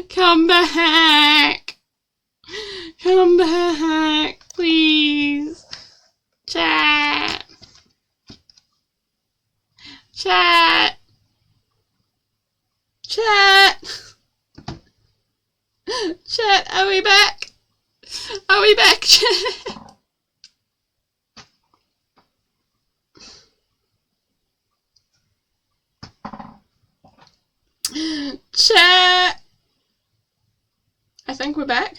Come back. Come back, please. Chat. Chat. Chat. Chat, are we back? Are we back, chat? Chat. I think we're back.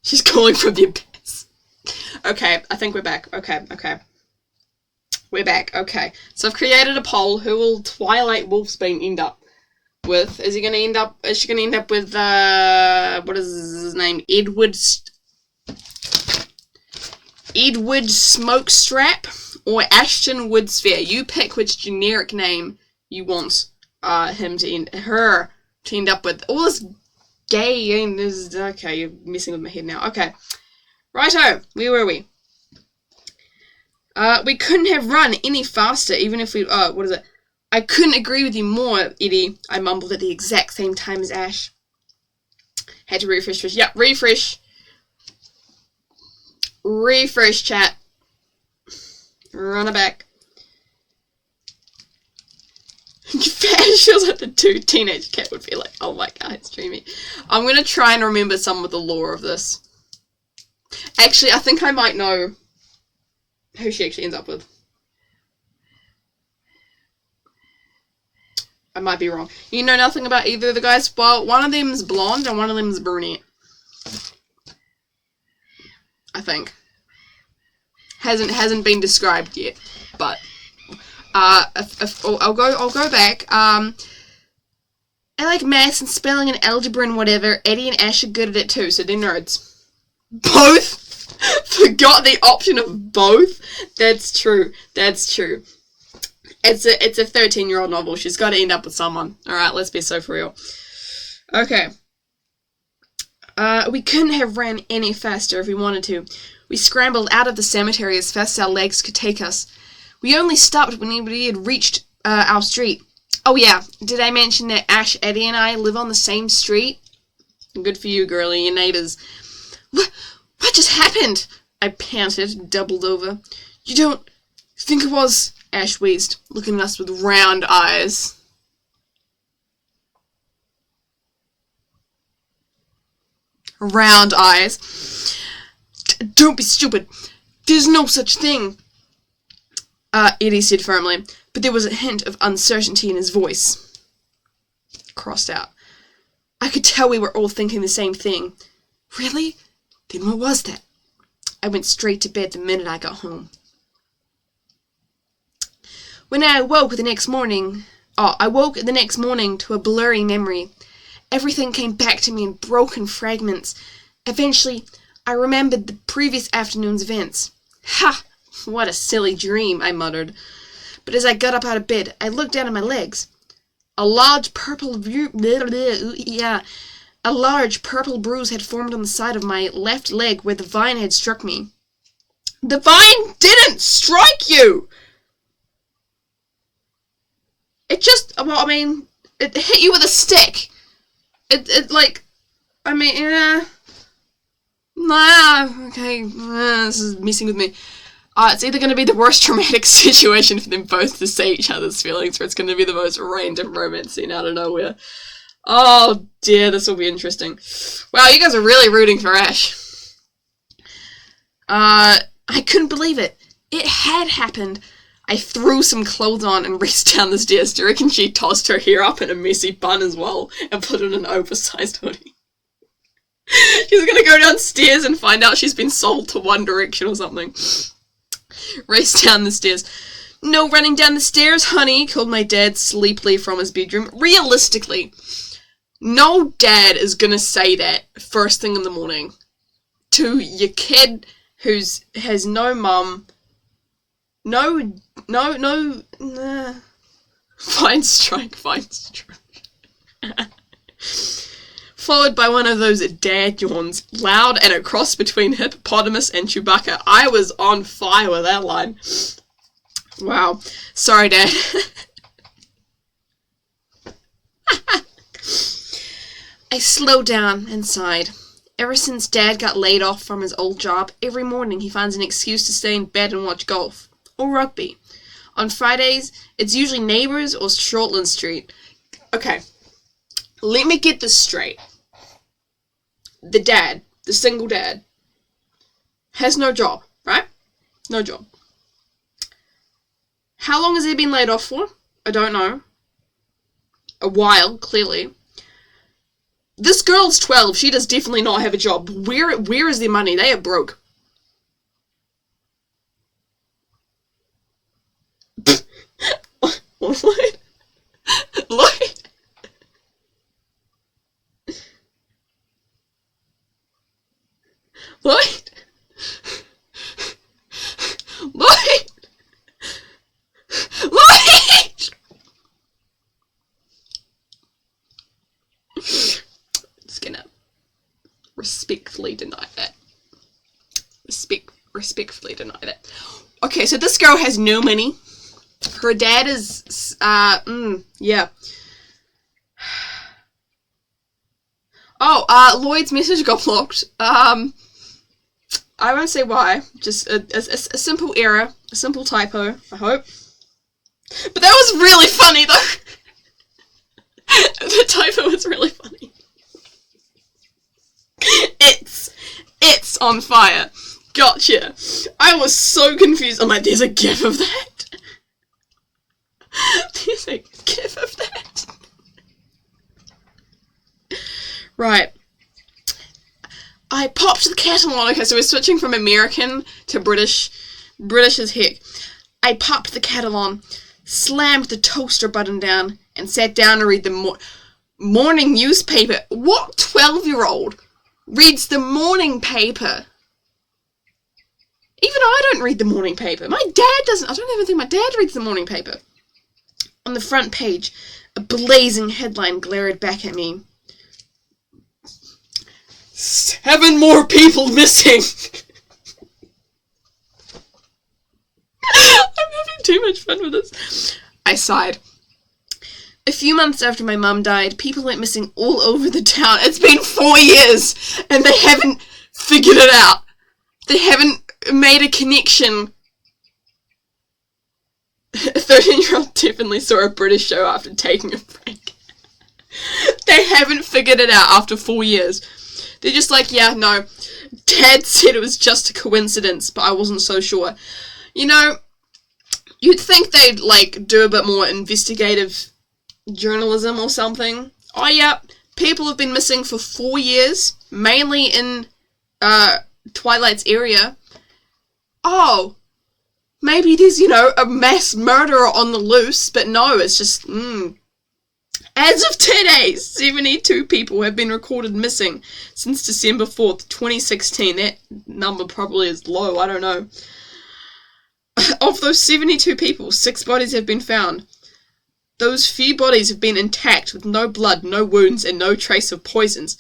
She's calling from the abyss. Okay, I think we're back. Okay. We're back. Okay. So I've created a poll. Who will Twilight Wolfsbane end up with? Is she gonna end up with what is his name? Edward Smokestrap or Ashton Woodsphere? You pick which generic name you want her to end up with. All this gay and this. Okay, you're messing with my head now. Okay, righto. Where were we? We couldn't have run any faster, even if we. What is it? I couldn't agree with you more, Eddie. I mumbled at the exact same time as Ash. Had to refresh. Yep, refresh. Refresh, chat. Run it back. Feels like the two teenage cat would be like, oh my god, it's dreamy. I'm going to try and remember some of the lore of this. Actually, I think I might know who she actually ends up with. I might be wrong. You know nothing about either of the guys? Well, one of them's blonde and one of them's brunette. I think. Hasn't been described yet, but I'll go back. I like maths and spelling and algebra and whatever. Eddie and Ash are good at it too, so they're nerds. Both? Forgot the option of both? That's true. That's true. It's a 13-year-old novel. She's got to end up with someone. Alright, let's be so for real. Okay. We couldn't have ran any faster if we wanted to. We scrambled out of the cemetery as fast as our legs could take us. We only stopped when we had reached our street. Oh yeah, did I mention that Ash, Eddie, and I live on the same street? Good for you, girlie, your neighbours. What just happened? I panted, doubled over. You don't think it was... Ash wheezed, looking at us with round eyes. Round eyes. Don't be stupid. There's no such thing. Eddie said firmly, but there was a hint of uncertainty in his voice. Crossed out. I could tell we were all thinking the same thing. Really? Then what was that? I went straight to bed the minute I got home. When I awoke the next morning, to a blurry memory. Everything came back to me in broken fragments. Eventually, I remembered the previous afternoon's events. Ha! What a silly dream, I muttered. But as I got up out of bed, I looked down at my legs. A large purple bruise had formed on the side of my left leg where the vine had struck me. The vine didn't strike you! It just, well, I mean, it hit you with a stick. Okay, this is messing with me. It's either going to be the worst traumatic situation for them both to see each other's feelings, or it's going to be the most random romance scene out of nowhere. Oh dear, this will be interesting. Wow, you guys are really rooting for Ash. I couldn't believe it. It had happened. I threw some clothes on and raced down the stairs. Do you reckon she tossed her hair up in a messy bun as well and put it in an oversized hoodie? She's gonna go downstairs and find out she's been sold to One Direction or something. Raced down the stairs. No running down the stairs, honey, called my dad sleepily from his bedroom. Realistically, no dad is gonna say that first thing in the morning to your kid who has no mum. No. Fine strike. Followed by one of those dad yawns, loud and a cross between hippopotamus and Chewbacca. I was on fire with that line. Wow. Sorry, Dad. I slowed down and sighed. Ever since Dad got laid off from his old job, every morning he finds an excuse to stay in bed and watch golf. Or rugby. On Fridays, it's usually Neighbours or Shortland Street. Okay, let me get this straight. The dad, the single dad, has no job, right? No job. How long has he been laid off for? I don't know. A while, clearly. This girl's 12. She does definitely not have a job. Where is their money? They are broke. What? Lloyd? Lloyd? Lloyd? Lloyd? Just gonna respectfully deny that. Respectfully deny that. Okay, so this girl has no money. Her dad is, yeah. Oh, Lloyd's message got blocked. I won't say why. Just a simple error. A simple typo, I hope. But that was really funny, though. The typo was really funny. It's on fire. Gotcha. I was so confused. I'm like, there's a gif of that. There's a gif of that. Right. I popped the kettle on. Okay, so we're switching from American to British. British as heck. I popped the kettle on, slammed the toaster button down, and sat down to read the morning newspaper. What 12-year-old reads the morning paper? Even I don't read the morning paper. My dad doesn't. I don't even think my dad reads the morning paper. On the front page, a blazing headline glared back at me. 7 more people missing! I'm having too much fun with this. I sighed. A few months after my mum died, people went missing all over the town. It's been 4 years, and they haven't figured it out. They haven't made a connection. A 13-year-old definitely saw a British show after taking a break. They haven't figured it out after 4 years. They're just like, yeah, no. Dad said it was just a coincidence, but I wasn't so sure. You know, you'd think they'd, like, do a bit more investigative journalism or something. Oh, yeah, people have been missing for 4 years, mainly in, Twilight's area. Oh, maybe there's, you know, a mass murderer on the loose, but no, it's just, As of today, 72 people have been recorded missing since December 4th, 2016. That number probably is low, I don't know. Of those 72 people, 6 bodies have been found. Those few bodies have been intact with no blood, no wounds, and no trace of poisons.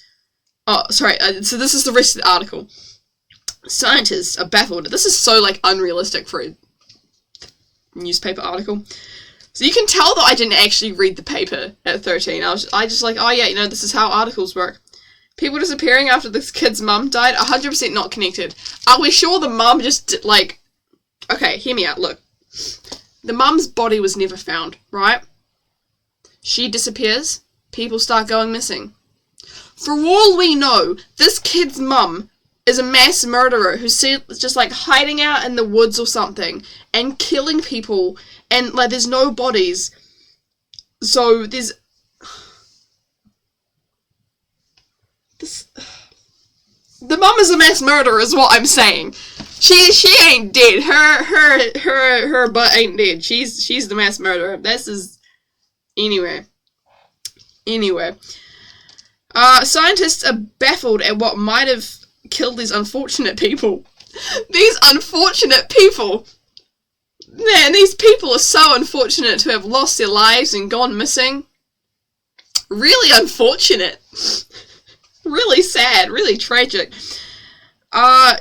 Oh, sorry, so this is the rest of the article. Scientists are baffled. This is so, like, unrealistic for a newspaper article. So you can tell that I didn't actually read the paper at 13. I just like, oh yeah, you know, this is how articles work. People disappearing after this kid's mum died, 100% not connected. Are we sure the mum just, like... Okay, hear me out, look. The mum's body was never found, right? She disappears, people start going missing. For all we know, this kid's mum is a mass murderer who's just, like, hiding out in the woods or something and killing people, and, like, there's no bodies. So, there's... The mum is a mass murderer is what I'm saying. She ain't dead. Her butt ain't dead. She's the mass murderer. This is... Anyway. Scientists are baffled at what might have killed these unfortunate people. These unfortunate people! Man, these people are so unfortunate to have lost their lives and gone missing. Really unfortunate. Really sad, really tragic.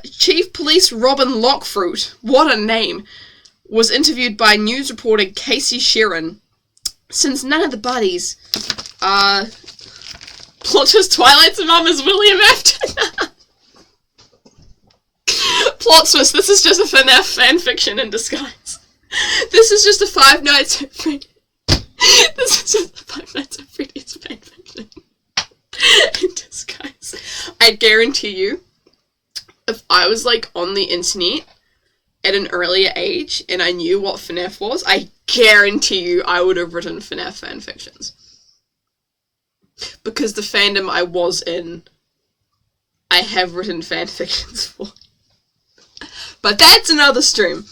Chief Police Robin Lockfruit, what a name, was interviewed by news reporter Casey Sheeran. Since none of the bodies Plot twist, Twilight's mum is William Afton. Plot twist, this is just a FNAF fanfiction in disguise. This is just a Five Nights at Freddy's. This is just a Five Nights at Freddy's fanfiction in disguise. I guarantee you, if I was like on the internet at an earlier age and I knew what FNAF was, I guarantee you I would have written FNAF fanfictions. Because the fandom I was in, I have written fanfictions for. But that's another stream.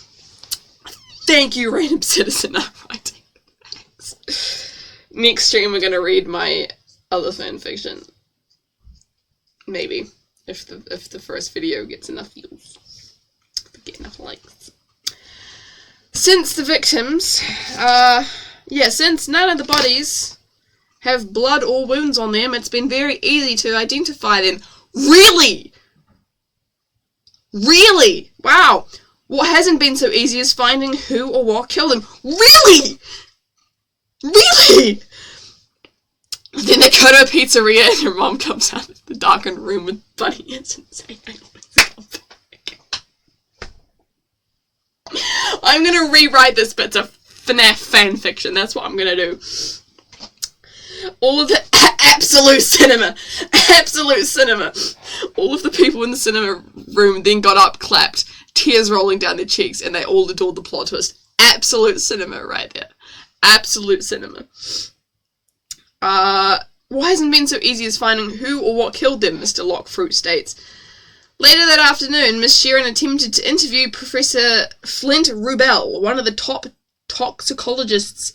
Thank you, Random Citizen. I'm writing. Thanks. Next stream we're gonna read my other fanfiction. Maybe. If the first video gets enough views. Get enough likes. Since the victims, since none of the bodies have blood or wounds on them, it's been very easy to identify them. Really? Really? Wow. What hasn't been so easy is finding who or what killed them. Really? Really? Then they go to a pizzeria and your mom comes out of the darkened room with bunny ears and saying, I always come back. I'm gonna rewrite this bit to FNAF fanfiction. That's what I'm gonna do. All of the absolute cinema. All of the people in the cinema room then got up, clapped, tears rolling down their cheeks, and they all adored the plot twist. Absolute cinema right there. Absolute cinema. What hasn't been so easy as finding who or what killed them, Mr. Lockfruit states. Later that afternoon, Miss Sheeran attempted to interview Professor Flint Rubel, one of the top toxicologists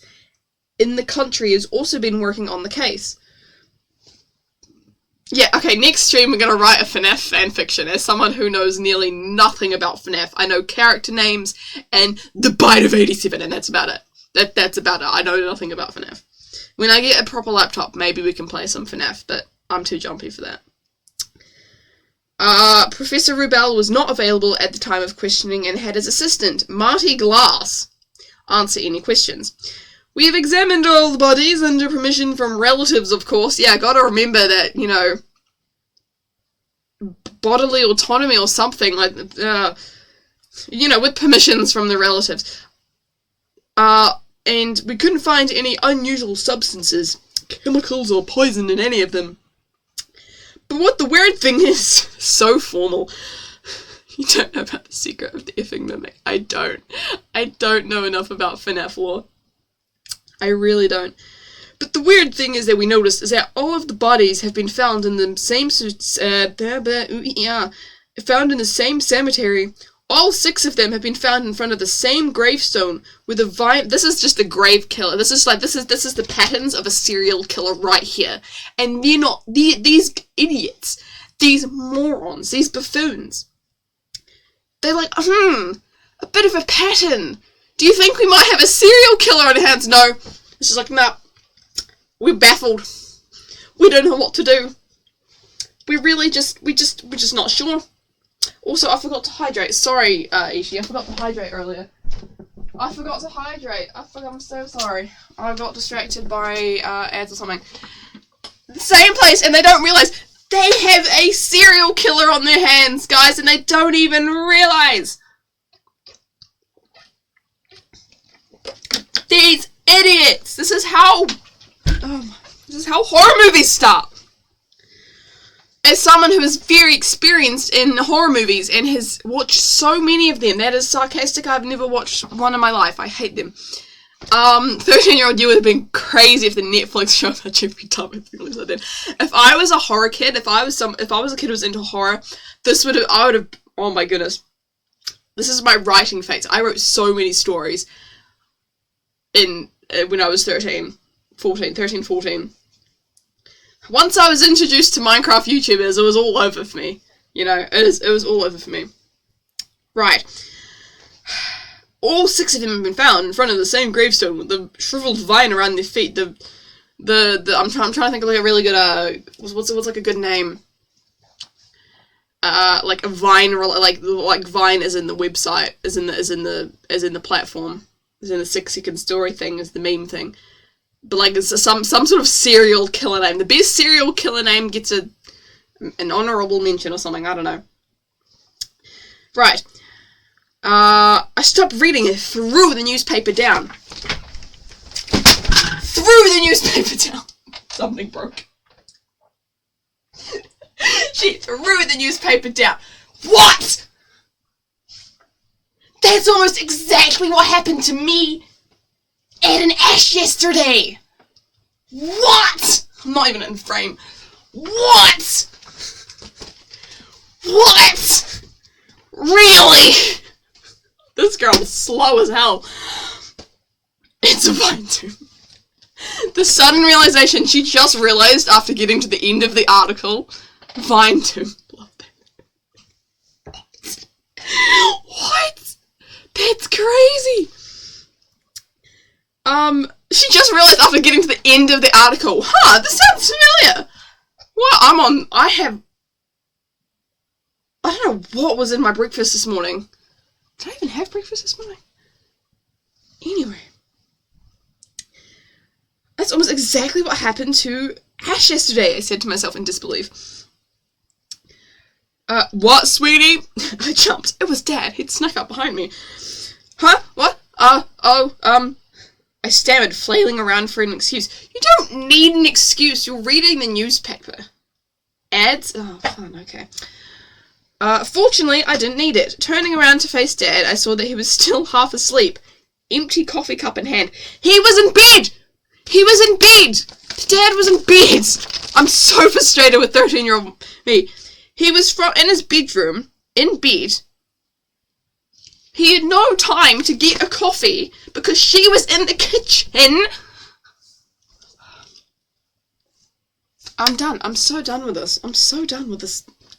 in the country, has also been working on the case. Yeah, okay, next stream we're going to write a FNAF fanfiction. As someone who knows nearly nothing about FNAF, I know character names and the bite of 87, and that's about it. That's about it. I know nothing about FNAF. When I get a proper laptop, maybe we can play some FNAF, but I'm too jumpy for that. Professor Rubel was not available at the time of questioning and had his assistant, Marty Glass, answer any questions. We have examined all the bodies under permission from relatives, of course. Yeah, gotta remember that, you know, bodily autonomy or something, like, you know, with permissions from the relatives. And we couldn't find any unusual substances, chemicals or poison in any of them. But what the weird thing is, so formal. You don't know about the secret of the effing mimic. I don't know enough about FNAF lore. I really don't. But the weird thing is that we noticed is that all of the bodies have been found in the same found in the same cemetery. All 6 of them have been found in front of the same gravestone with a vine. This is just a grave killer. This is the patterns of a serial killer right here. And they're not these idiots, these morons, these buffoons. They're like, a bit of a pattern. Do you think we might have a serial killer on our hands? No. It's just like, nah. We're baffled. We don't know what to do. We're just not sure. Also, I forgot to hydrate. Sorry, Ishi, I forgot to hydrate earlier. I'm so sorry. I got distracted by ads or something. The same place, and they don't realise they have a serial killer on their hands, guys, and they don't even realise. These idiots! This is how horror movies start. As someone who is very experienced in horror movies and has watched so many of them, that is sarcastic, I've never watched one in my life. I hate them. 13-year-old you would have been crazy if the Netflix show that you'd be done with things like that. If I was a horror kid, if I was a kid who was into horror, I would have, oh my goodness. This is my writing phase. I wrote so many stories when I was 13, 14. Once I was introduced to Minecraft YouTubers, it was all over for me. You know, it was all over for me. Right. All 6 of them have been found in front of the same gravestone with the shriveled vine around their feet. I'm trying to think of like a really good what's like a good name? Like a vine, like Vine is in the website, is in the platform, is in the 6-second story thing, is the meme thing. But, like, it's some sort of serial killer name. The best serial killer name gets an honourable mention or something, I don't know. Right. I stopped reading it, threw the newspaper down. Something broke. She threw the newspaper down. What? That's almost exactly what happened to me at an ash yesterday. What? I'm not even in frame. What? What? Really? This girl's slow as hell. It's a vine tomb. The sudden realization she just realized after getting to the end of the article. Vine tomb. Love that. What? That's crazy. She just realized after getting to the end of the article. This sounds familiar. Well, I don't know what was in my breakfast this morning. Did I even have breakfast this morning? Anyway. That's almost exactly what happened to Ash yesterday, I said to myself in disbelief. What, sweetie? I jumped. It was Dad. He'd snuck up behind me. Huh? What? I stammered, flailing around for an excuse. You don't need an excuse. You're reading the newspaper. Ads? Oh, fun, okay. Fortunately, I didn't need it. Turning around to face Dad, I saw that he was still half asleep, empty coffee cup in hand. He was in bed! He was in bed! Dad was in bed! I'm so frustrated with 13-year-old me. He was in his bedroom, in bed. He had no time to get a coffee because she was in the kitchen. I'm done. I'm so done with this.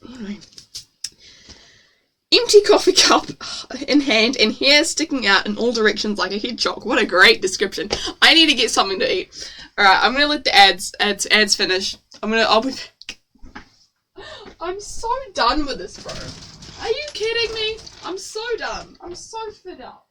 Anyway. Empty coffee cup in hand and hair sticking out in all directions like a hedgehog. What a great description. I need to get something to eat. Alright, I'm gonna let the ads finish. I'll be back. I'm so done with this, bro. Are you kidding me? I'm so done. I'm so fed up.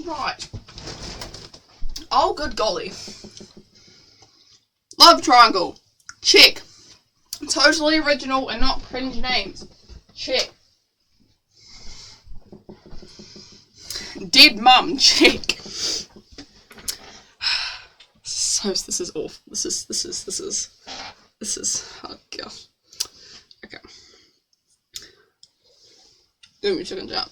Right. Oh, good golly. Love triangle. Check. Totally original and not cringe names. Check. Dead mum. Check. So this is awful. This is oh god. Okay. Do me chicken jump.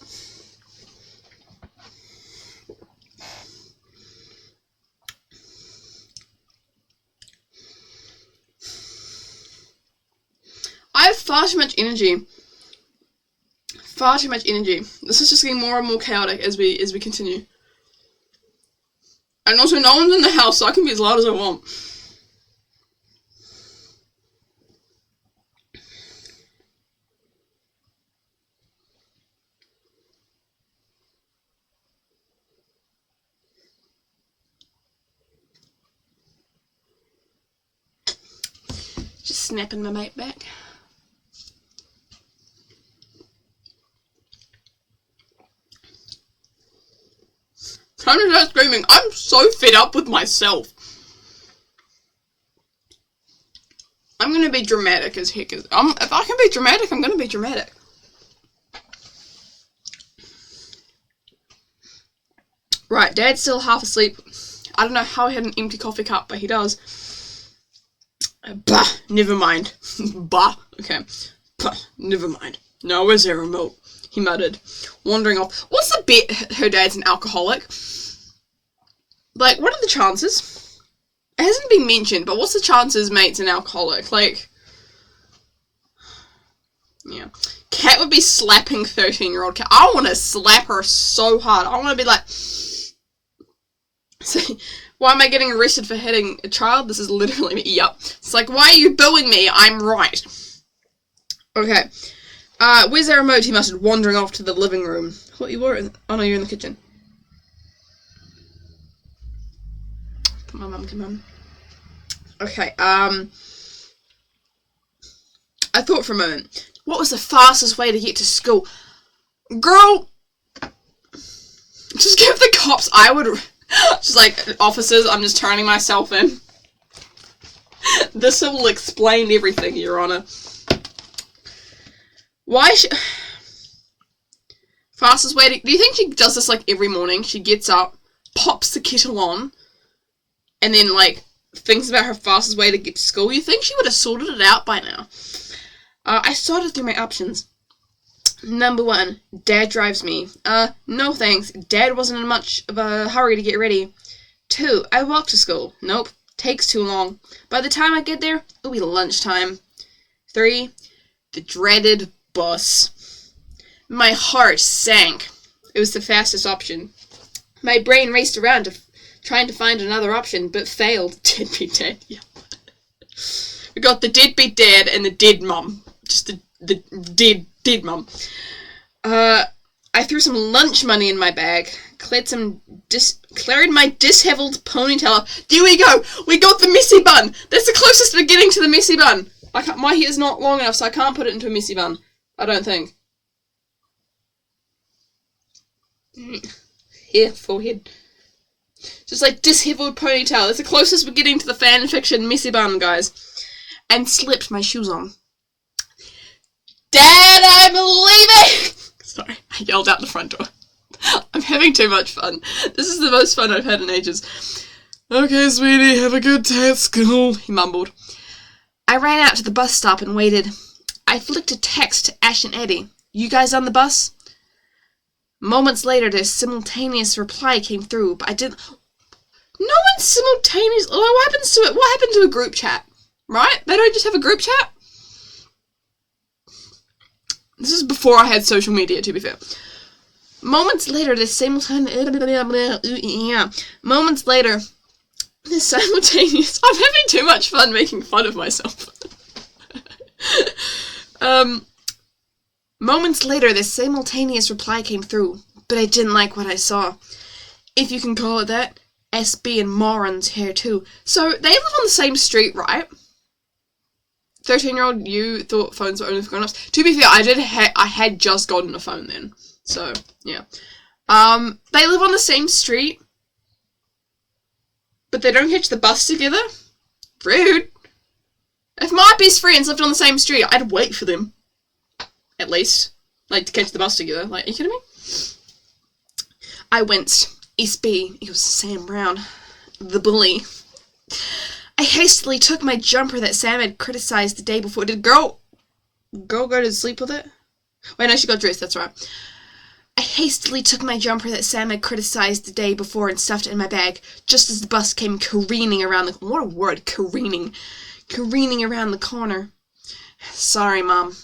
I have far too much energy. This is just getting more and more chaotic as we continue. And also, no one's in the house, so I can be as loud as I want. Just snapping my mate back. Time to start screaming. I'm so fed up with myself. I'm gonna be dramatic as heck. If I can be dramatic, I'm gonna be dramatic. Right, Dad's still half asleep. I don't know how he had an empty coffee cup, but he does. Bah, never mind. Bah, okay. Bah, never mind. Now where's their remote? He muttered, wandering off. What's the bet her dad's an alcoholic? Like, what are the chances? It hasn't been mentioned, but what's the chances mate's an alcoholic? Like, yeah. Kat would be slapping 13-year-old Kat. I want to slap her so hard. I want to be like... See, why am I getting arrested for hitting a child? This is literally me. Yup. It's like, why are you booing me? I'm right. Okay. Where's the remote? He muttered, wandering off to the living room. What, you were? Oh no, you're in the kitchen. Come on, Mum, come on. Okay, I thought for a moment, what was the fastest way to get to school? Girl, just give the cops, I would... Just like, officers, I'm just turning myself in. This will explain everything, Your Honour. Why fastest way to... Do you think she does this, like, every morning? She gets up, pops the kettle on, and then, like, thinks about her fastest way to get to school? You think she would have sorted it out by now? I sorted through my options. Number 1, Dad drives me. No thanks. Dad wasn't in much of a hurry to get ready. 2, I walk to school. Nope. Takes too long. By the time I get there, it'll be lunchtime. 3, the dreaded bus. My heart sank. It was the fastest option. My brain raced around trying to find another option, but failed. Deadbeat dad. Yeah. We got the deadbeat dad and the dead mum. Just the dead mum. I threw some lunch money in my bag, cleared my disheveled ponytail up. There we go! We got the messy bun! That's the closest we're getting to the messy bun! My hair's not long enough, so I can't put it into a messy bun. I don't think. Here, forehead. Just like disheveled ponytail. That's the closest we're getting to the fanfiction messy bun, guys. And slipped my shoes on. Dad, I'm leaving! Sorry, I yelled out the front door. I'm having too much fun. This is the most fun I've had in ages. Okay, sweetie, have a good day at school, he mumbled. I ran out to the bus stop and waited. I flicked a text to Ash and Eddie. You guys on the bus? Moments later, their simultaneous reply came through, but I didn't... No one's simultaneous... What happens to it? What happened to a group chat? Right? They don't just have a group chat? This is before I had social media, to be fair. Moments later, the simultaneous... I'm having too much fun making fun of myself. Moments later, the simultaneous reply came through, but I didn't like what I saw. If you can call it that. SB and Moran's here too. So, they live on the same street, right? 13-year-old you thought phones were only for grown-ups. To be fair, I had just gotten a phone then. So, yeah. They live on the same street, but they don't catch the bus together? Rude. If my best friends lived on the same street, I'd wait for them. At least. Like, to catch the bus together. Like, are you kidding me? I winced. SB. It was Sam Brown. The bully. I hastily took my jumper that Sam had criticized the day before. Did girl go to sleep with it? Wait, no, she got dressed, that's right. I hastily took my jumper that Sam had criticized the day before and stuffed it in my bag, just as the bus came careening around the... What a word, careening. Careening around the corner. Sorry, Mom.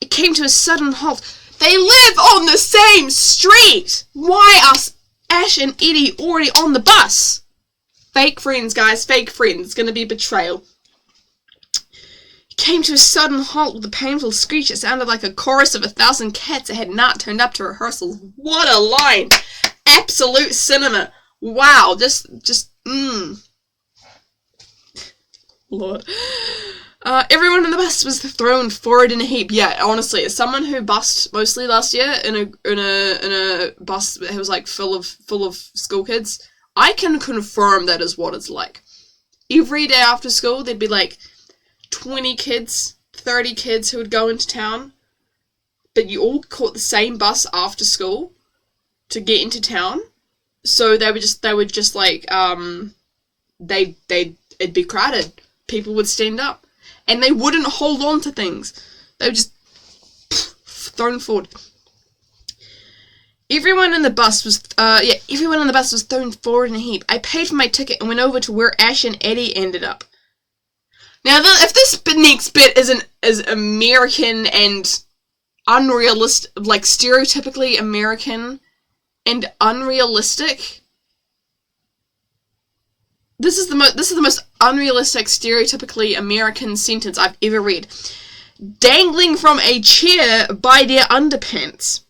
It came to a sudden halt. They live on the same street! Why are Ash and Eddie already on the bus? Fake friends, guys, fake friends. It's gonna be betrayal. It came to a sudden halt with a painful screech. It sounded like a chorus of 1,000 cats that had not turned up to rehearsals. What a line! Absolute cinema. Wow, Lord. Everyone on the bus was thrown forward in a heap. Yeah, honestly, as someone who bussed mostly last year in a bus that was like full of school kids, I can confirm that is what it's like. Every day after school, there'd be like 20 kids, 30 kids who would go into town, but you all caught the same bus after school to get into town. So they would just like, it'd be crowded. People would stand up. And they wouldn't hold on to things. They would just thrown forward. Everyone in the bus was thrown forward in a heap. I paid for my ticket and went over to where Ash and Eddie ended up. Now, if this next bit is American and unrealistic, like stereotypically American and unrealistic, this is the most unrealistic, stereotypically American sentence I've ever read. Dangling from a chair by their underpants.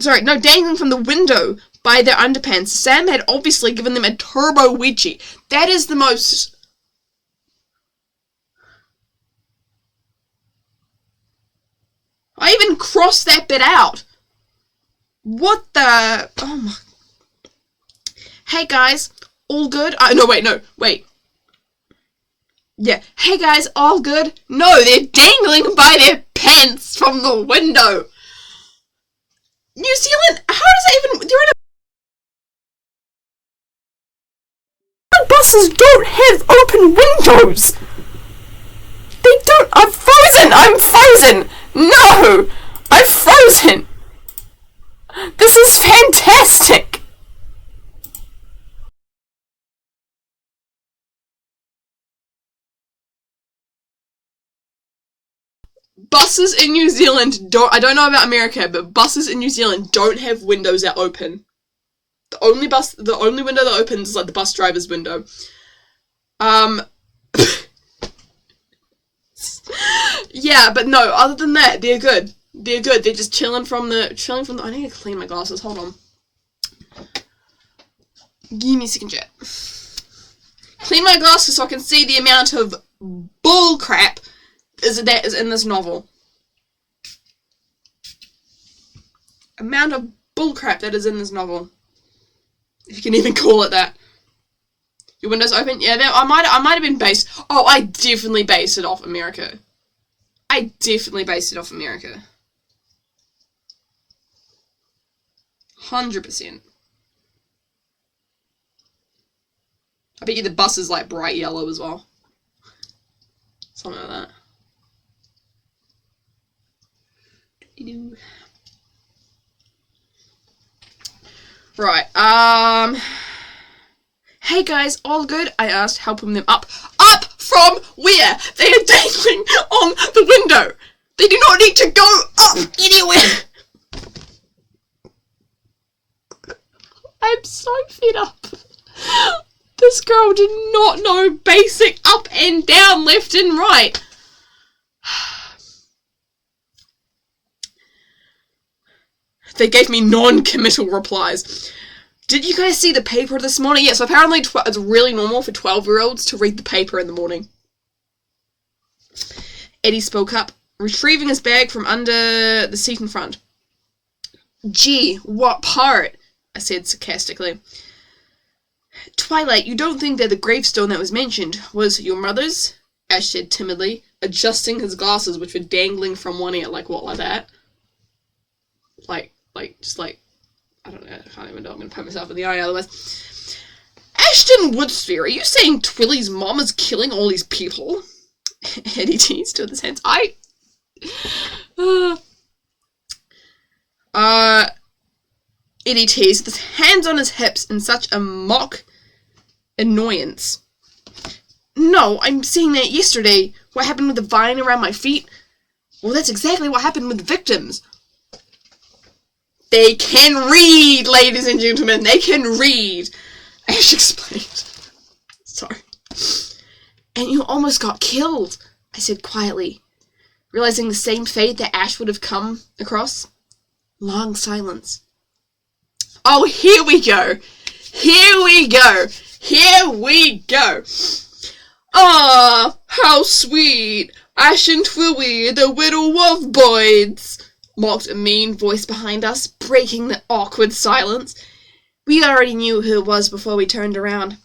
Sorry, no, dangling from the window by their underpants. Sam had obviously given them a turbo wedgie. That is the most... I even crossed that bit out. What the... Oh my... Hey guys, all good? No, wait. Yeah, hey guys, all good? No, they're dangling by their pants from the window. New Zealand, how does that even... They're in a... Buses don't have open windows. They don't... I'm frozen. No, I'm frozen. This is fantastic. Buses in New Zealand don't... I don't know about America, but buses in New Zealand don't have windows that open. The only window that opens is like the bus driver's window. Yeah, but no, other than that, they're good. They're good. They're just chilling from the... I need to clean my glasses. Hold on. Give me a second, chat. Clean my glasses so I can see the amount of bull crap that is in this novel. Amount of bullcrap that is in this novel. If you can even call it that. Your windows open? Yeah, I might have been based... Oh, I definitely based it off America. 100%. I bet you the bus is like bright yellow as well. Something like that. Right, hey guys, all good? I asked, helping them up. Up from where? They are dangling on the window. They do not need to go up anywhere. I'm so fed up. This girl did not know basic up and down, left and right. They gave me non-committal replies. Did you guys see the paper this morning? Yeah, so apparently it's really normal for 12-year-olds to read the paper in the morning. Eddie spoke up, retrieving his bag from under the seat in front. Gee, what part? I said sarcastically. Twilight, you don't think that the gravestone that was mentioned was your mother's? Ash said timidly, adjusting his glasses, which were dangling from one ear. Like, what, like that? I don't know, I can't even know, I'm gonna poke myself in the eye otherwise. Ashton Woodsphere, are you saying Twilly's mom is killing all these people? Eddie teased with his hands. Eddie teased with his hands on his hips in such a mock annoyance. No, I'm seeing that yesterday. What happened with the vine around my feet? Well, that's exactly what happened with the victims. They can read, ladies and gentlemen. They can read. Ash explained. Sorry. And you almost got killed, I said quietly, realizing the same fate that Ash would have come across. Long silence. Oh, here we go. Here we go. Here we go. Ah, how sweet. Ash and Twilly, the widow of Boyd's, mocked a mean voice behind us, breaking the awkward silence. We already knew who it was before we turned around.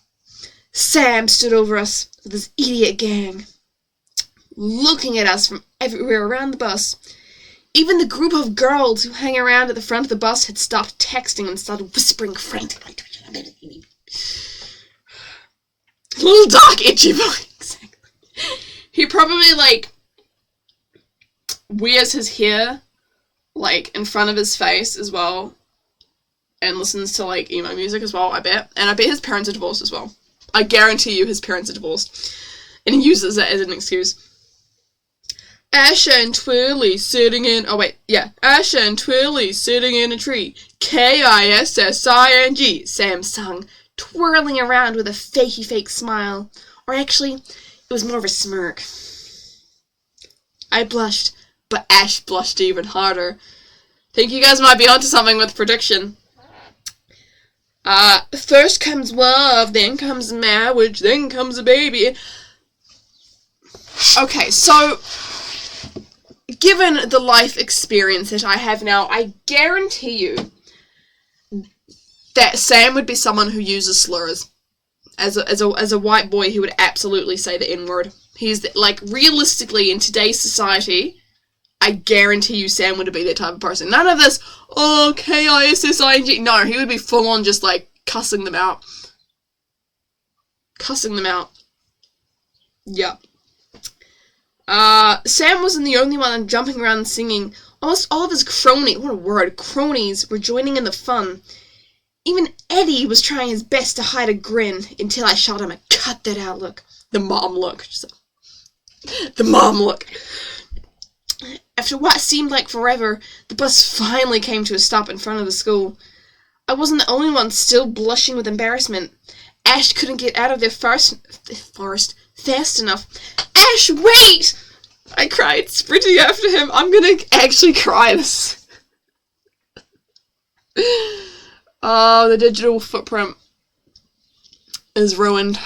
Sam stood over us with his idiot gang, looking at us from everywhere around the bus. Even the group of girls who hang around at the front of the bus had stopped texting and started whispering frantically to each other. Little dark, itchy boy. Exactly. He probably, like, wears his hair, like, in front of his face as well, and listens to, like, emo music as well, I bet. And I bet his parents are divorced as well. I guarantee you his parents are divorced. And he uses it as an excuse. Asha and Twirly sitting in... Oh, wait. Yeah. Asha and Twirly sitting in a tree. Kissing, Sam sung, twirling around with a fakey fake smile. Or actually, it was more of a smirk. I blushed, but Ash blushed even harder. Think you guys might be onto something with prediction. First comes love, then comes marriage, then comes a baby. Okay, so, given the life experience that I have now, I guarantee you that Sam would be someone who uses slurs. As a white boy, he would absolutely say the N-word. He's, like, realistically, in today's society, I guarantee you Sam would be that type of person. None of this, oh, Kissing. No, he would be full on just, like, cussing them out. Cussing them out. Yeah. Sam wasn't the only one jumping around and singing. Almost all of his cronies were joining in the fun. Even Eddie was trying his best to hide a grin until I shot him a cut that out look. The mom look. The mom look. After what seemed like forever, the bus finally came to a stop in front of the school. I wasn't the only one still blushing with embarrassment. Ash couldn't get out of their forest fast enough. Ash, wait! I cried, sprinting after him. I'm gonna actually cry this. Oh, the digital footprint is ruined.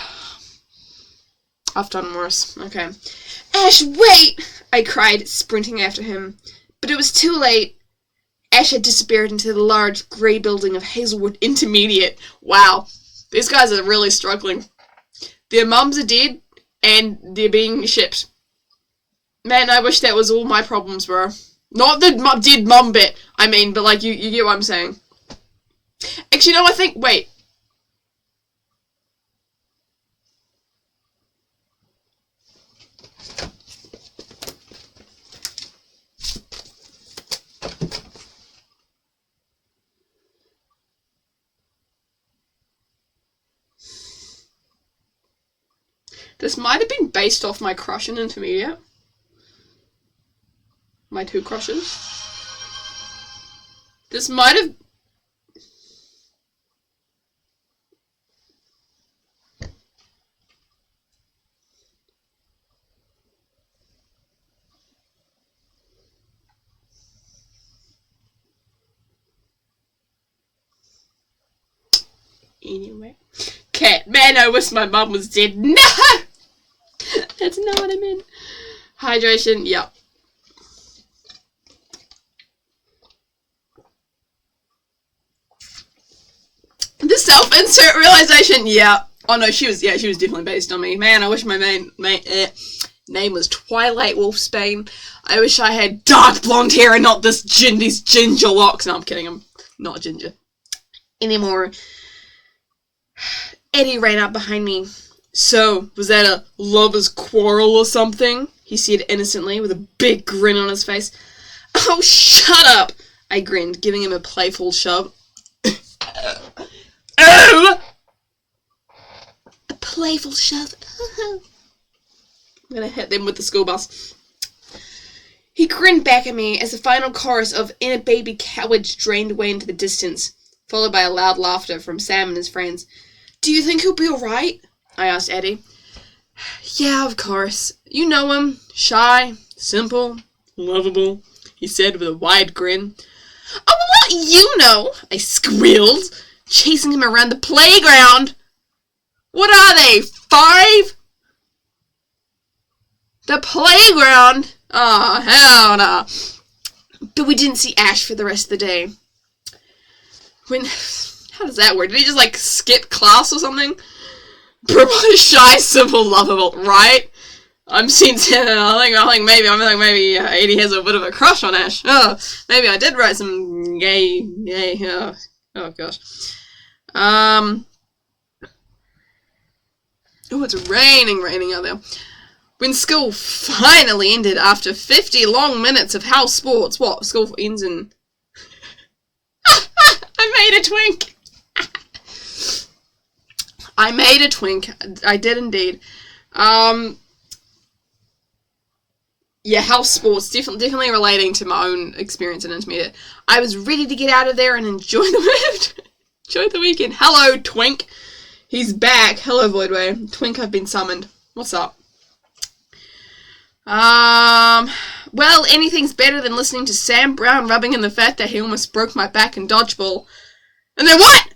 I've done worse. Okay. Ash, wait! I cried, sprinting after him. But it was too late. Ash had disappeared into the large grey building of Hazelwood Intermediate. Wow. These guys are really struggling. Their mums are dead, and they're being shipped. Man, I wish that was all my problems were. Not the dead mum bit, I mean, but like, you get what I'm saying. Actually, no, I think, wait. This might have been based off my crush in Intermediate. My two crushes. This might have... Anyway. Cat, man, I wish my mum was dead. No! That's not what I meant. Hydration, yep. The self-insert realization, yeah. Oh no, she was definitely based on me. Man, I wish my name was Twilight Wolfsbane. I wish I had dark blonde hair and not these ginger locks. No, I'm kidding, I'm not ginger anymore. Eddie ran up behind me. So, was that a lover's quarrel or something? He said innocently, with a big grin on his face. Oh, shut up! I grinned, giving him a playful shove. Oh! A playful shove. I'm gonna hit them with the school bus. He grinned back at me as the final chorus of "In a Baby Cowage" drained away into the distance, followed by a loud laughter from Sam and his friends. Do you think he'll be alright? I asked Eddie. Yeah, of course. You know him. Shy, simple, lovable, he said with a wide grin. Oh, well, what you know, I squealed, chasing him around the playground. What are they, 5? The playground? Oh, hell no. But we didn't see Ash for the rest of the day. How does that work? Did he just, like, skip class or something? Probably shy, simple, lovable, right? I'm seeing. I think maybe Edie has a bit of a crush on Ash. Oh, maybe I did write some gay. Oh gosh. Oh, it's raining out there. When school finally ended after 50 long minutes of house sports. What? School ends in... I made a twink! I made a twink. I did indeed. Yeah, house sports, definitely relating to my own experience in intermediate. I was ready to get out of there and enjoy the weekend. Hello, Twink. He's back. Hello, Voidway. Twink, I've been summoned. What's up? Well, anything's better than listening to Sam Brown rubbing in the fact that he almost broke my back in dodgeball. And then what?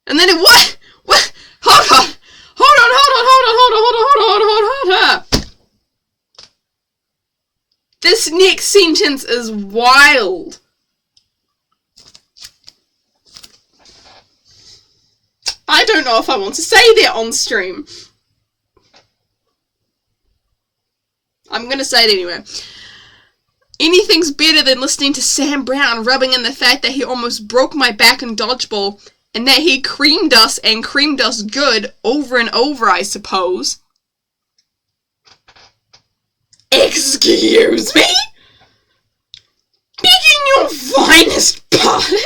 And then it what? What? Hold on. This next sentence is wild. I don't know if I want to say that on stream. I'm gonna say it anyway. Anything's better than listening to Sam Brown rubbing in the fact that he almost broke my back in dodgeball and that he creamed us and creamed us good over and over, I suppose. Excuse me? Begging your finest pardon?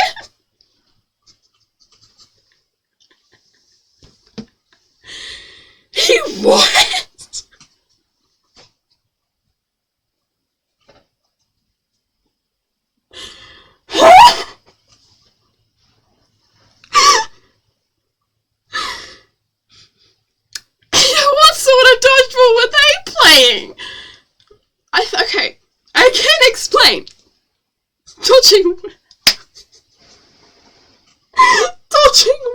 He what? What sort of dodgeball were they playing? Okay, I can explain. Dodging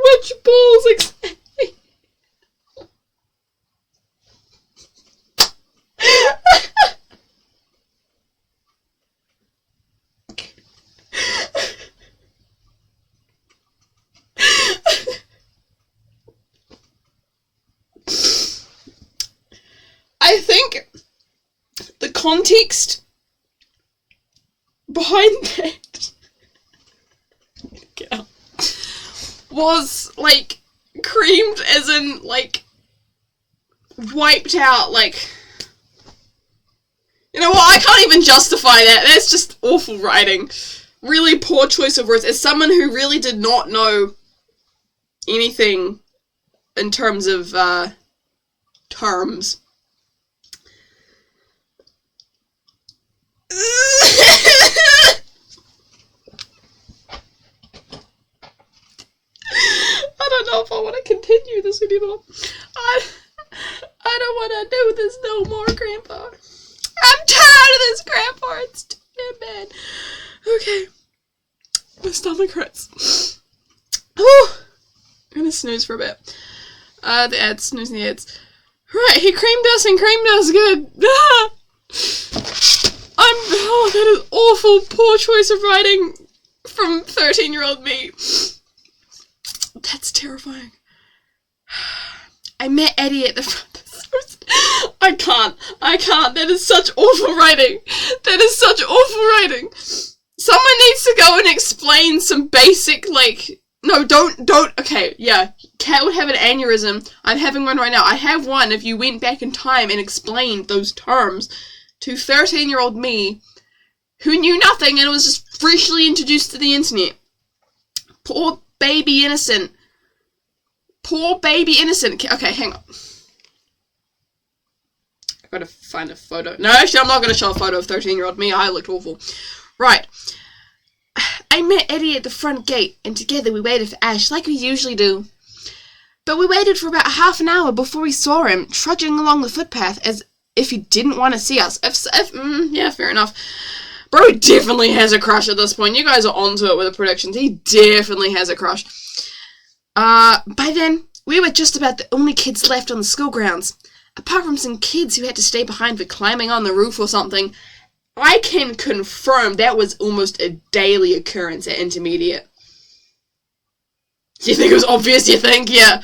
which balls exactly? I think the context behind that was, like, creamed as in, like, wiped out, like... You know what, I can't even justify that. That's just awful writing. Really poor choice of words. As someone who really did not know anything in terms of, terms... I don't know if I want to continue this anymore. I don't want to do this no more, Grandpa. I'm tired of this, Grandpa. It's too damn bad. Okay. My stomach hurts. Whew. I'm gonna snooze for a bit. The ads. Snoozing the ads. Right, he creamed us and creamed us good. Oh, that is awful. Poor choice of writing from 13-year-old me. That's terrifying. I met Eddie at the front. I can't. That is such awful writing. That is such awful writing. Someone needs to go and explain some basic, like... No, don't. Okay, yeah. Cat would have an aneurysm. I'm having one right now. I have one if you went back in time and explained those terms to 13-year-old me who knew nothing and was just freshly introduced to the internet. Poor baby innocent. Poor baby innocent. Okay, hang on. I've got to find a photo. No, actually, I'm not going to show a photo of 13-year-old me. I looked awful. Right. I met Eddie at the front gate, and together we waited for Ash, like we usually do. But we waited for about half an hour before we saw him, trudging along the footpath as if he didn't want to see us. Yeah, fair enough. Bro definitely has a crush at this point. You guys are onto it with the predictions. He definitely has a crush. By then, we were just about the only kids left on the school grounds. Apart from some kids who had to stay behind for climbing on the roof or something. I can confirm that was almost a daily occurrence at intermediate. You think it was obvious, you think? Yeah.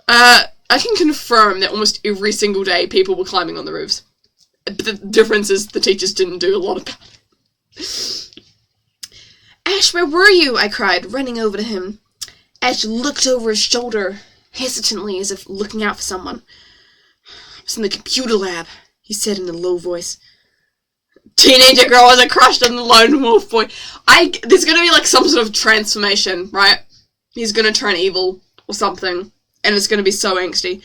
I can confirm that almost every single day people were climbing on the roofs. But the difference is the teachers didn't do a lot about it. Ash, where were you? I cried, running over to him. Ash looked over his shoulder hesitantly as if looking out for someone. "I was in the computer lab," he said in a low voice. Teenager girl has a crush on the lone wolf boy. There's gonna be like some sort of transformation, right? He's gonna turn evil or something, and it's gonna be so angsty.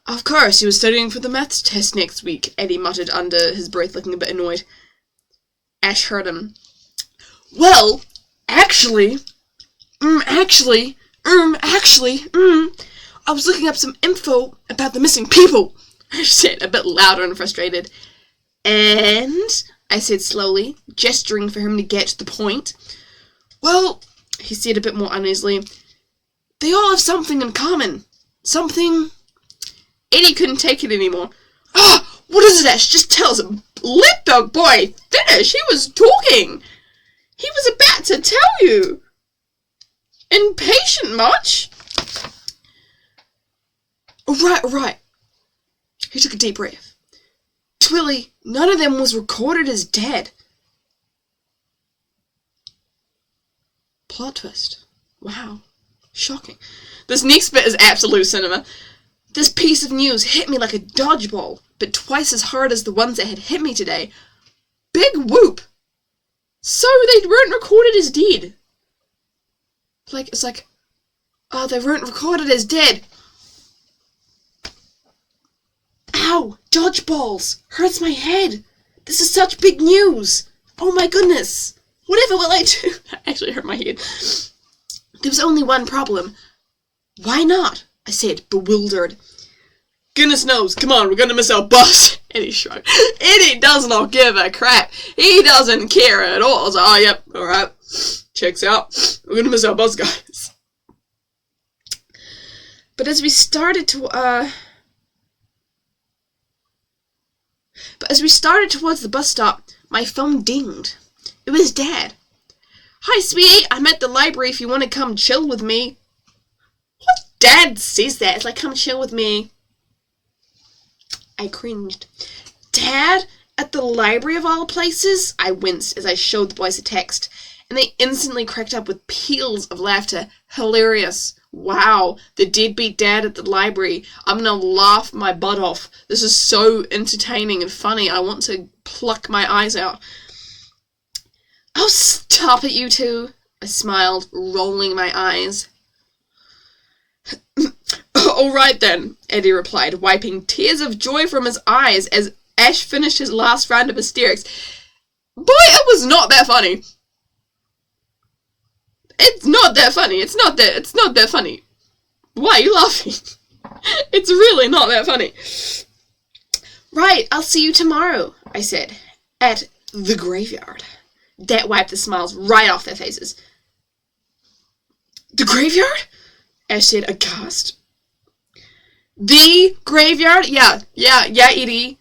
"Of course, he was studying for the maths test next week," Eddie muttered under his breath, looking a bit annoyed. Ash heard him. "Well, actually, I was looking up some info about the missing people," Ash said, a bit louder and frustrated. "And?" I said slowly, gesturing for him to get to the point. "Well," he said a bit more uneasily, "they all have something in common. Something..." Eddie couldn't take it anymore. "Ah, what is it, Ash? Just tell us. Let the boy finish. He was talking. He was about to tell you. Impatient much?" Right. He took a deep breath. "Twilly, none of them was recorded as dead." Plot twist. Wow. Shocking. This next bit is absolute cinema. "This piece of news hit me like a dodgeball, but twice as hard as the ones that had hit me today. Big whoop. So they weren't recorded as dead." It's like, oh, they weren't recorded as dead. Ow, dodgeballs. Hurts my head. This is such big news. Oh my goodness. Whatever will I do? That actually hurt my head. There was only one problem. "Why not?" I said, bewildered. "Goodness knows. Come on, we're gonna miss our bus." Eddie shrugged. Eddie does not give a crap. He doesn't care at all. I was like, "Oh, yep, alright. Checks out. We're gonna miss our bus, guys." But as we started towards the bus stop, my phone dinged. It was Dad. "Hi, sweetie. I'm at the library if you want to come chill with me." What dad says that? It's like, "Come chill with me." I cringed. "Dad? At the library of all places?" I winced as I showed the boys a text, and they instantly cracked up with peals of laughter. Hilarious. Wow, the deadbeat dad at the library. I'm gonna laugh my butt off. This is so entertaining and funny. I want to pluck my eyes out. "Oh, stop it, you two," I smiled, rolling my eyes. "All right then," Eddie replied, wiping tears of joy from his eyes as Ash finished his last round of hysterics. Boy, it was not that funny. It's not that funny. It's not that funny. Why are you laughing? It's really not that funny. "Right, I'll see you tomorrow," I said, "at the graveyard." That wiped the smiles right off their faces. "The graveyard?" Ash said, aghast. "The graveyard? Yeah, Edie.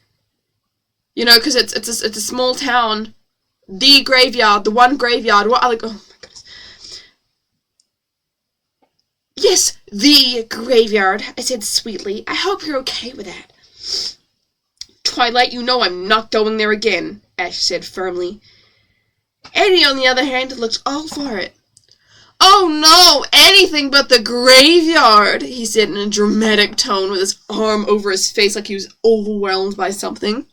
You know, because it's a small town. The graveyard, the one graveyard. What other... Oh, my goodness. "Yes, the graveyard," I said sweetly. "I hope you're okay with that." "Twilight, you know I'm not going there again," Ash said firmly. Eddie, on the other hand, looked all for it. "Oh no, anything but the graveyard," he said in a dramatic tone with his arm over his face like he was overwhelmed by something.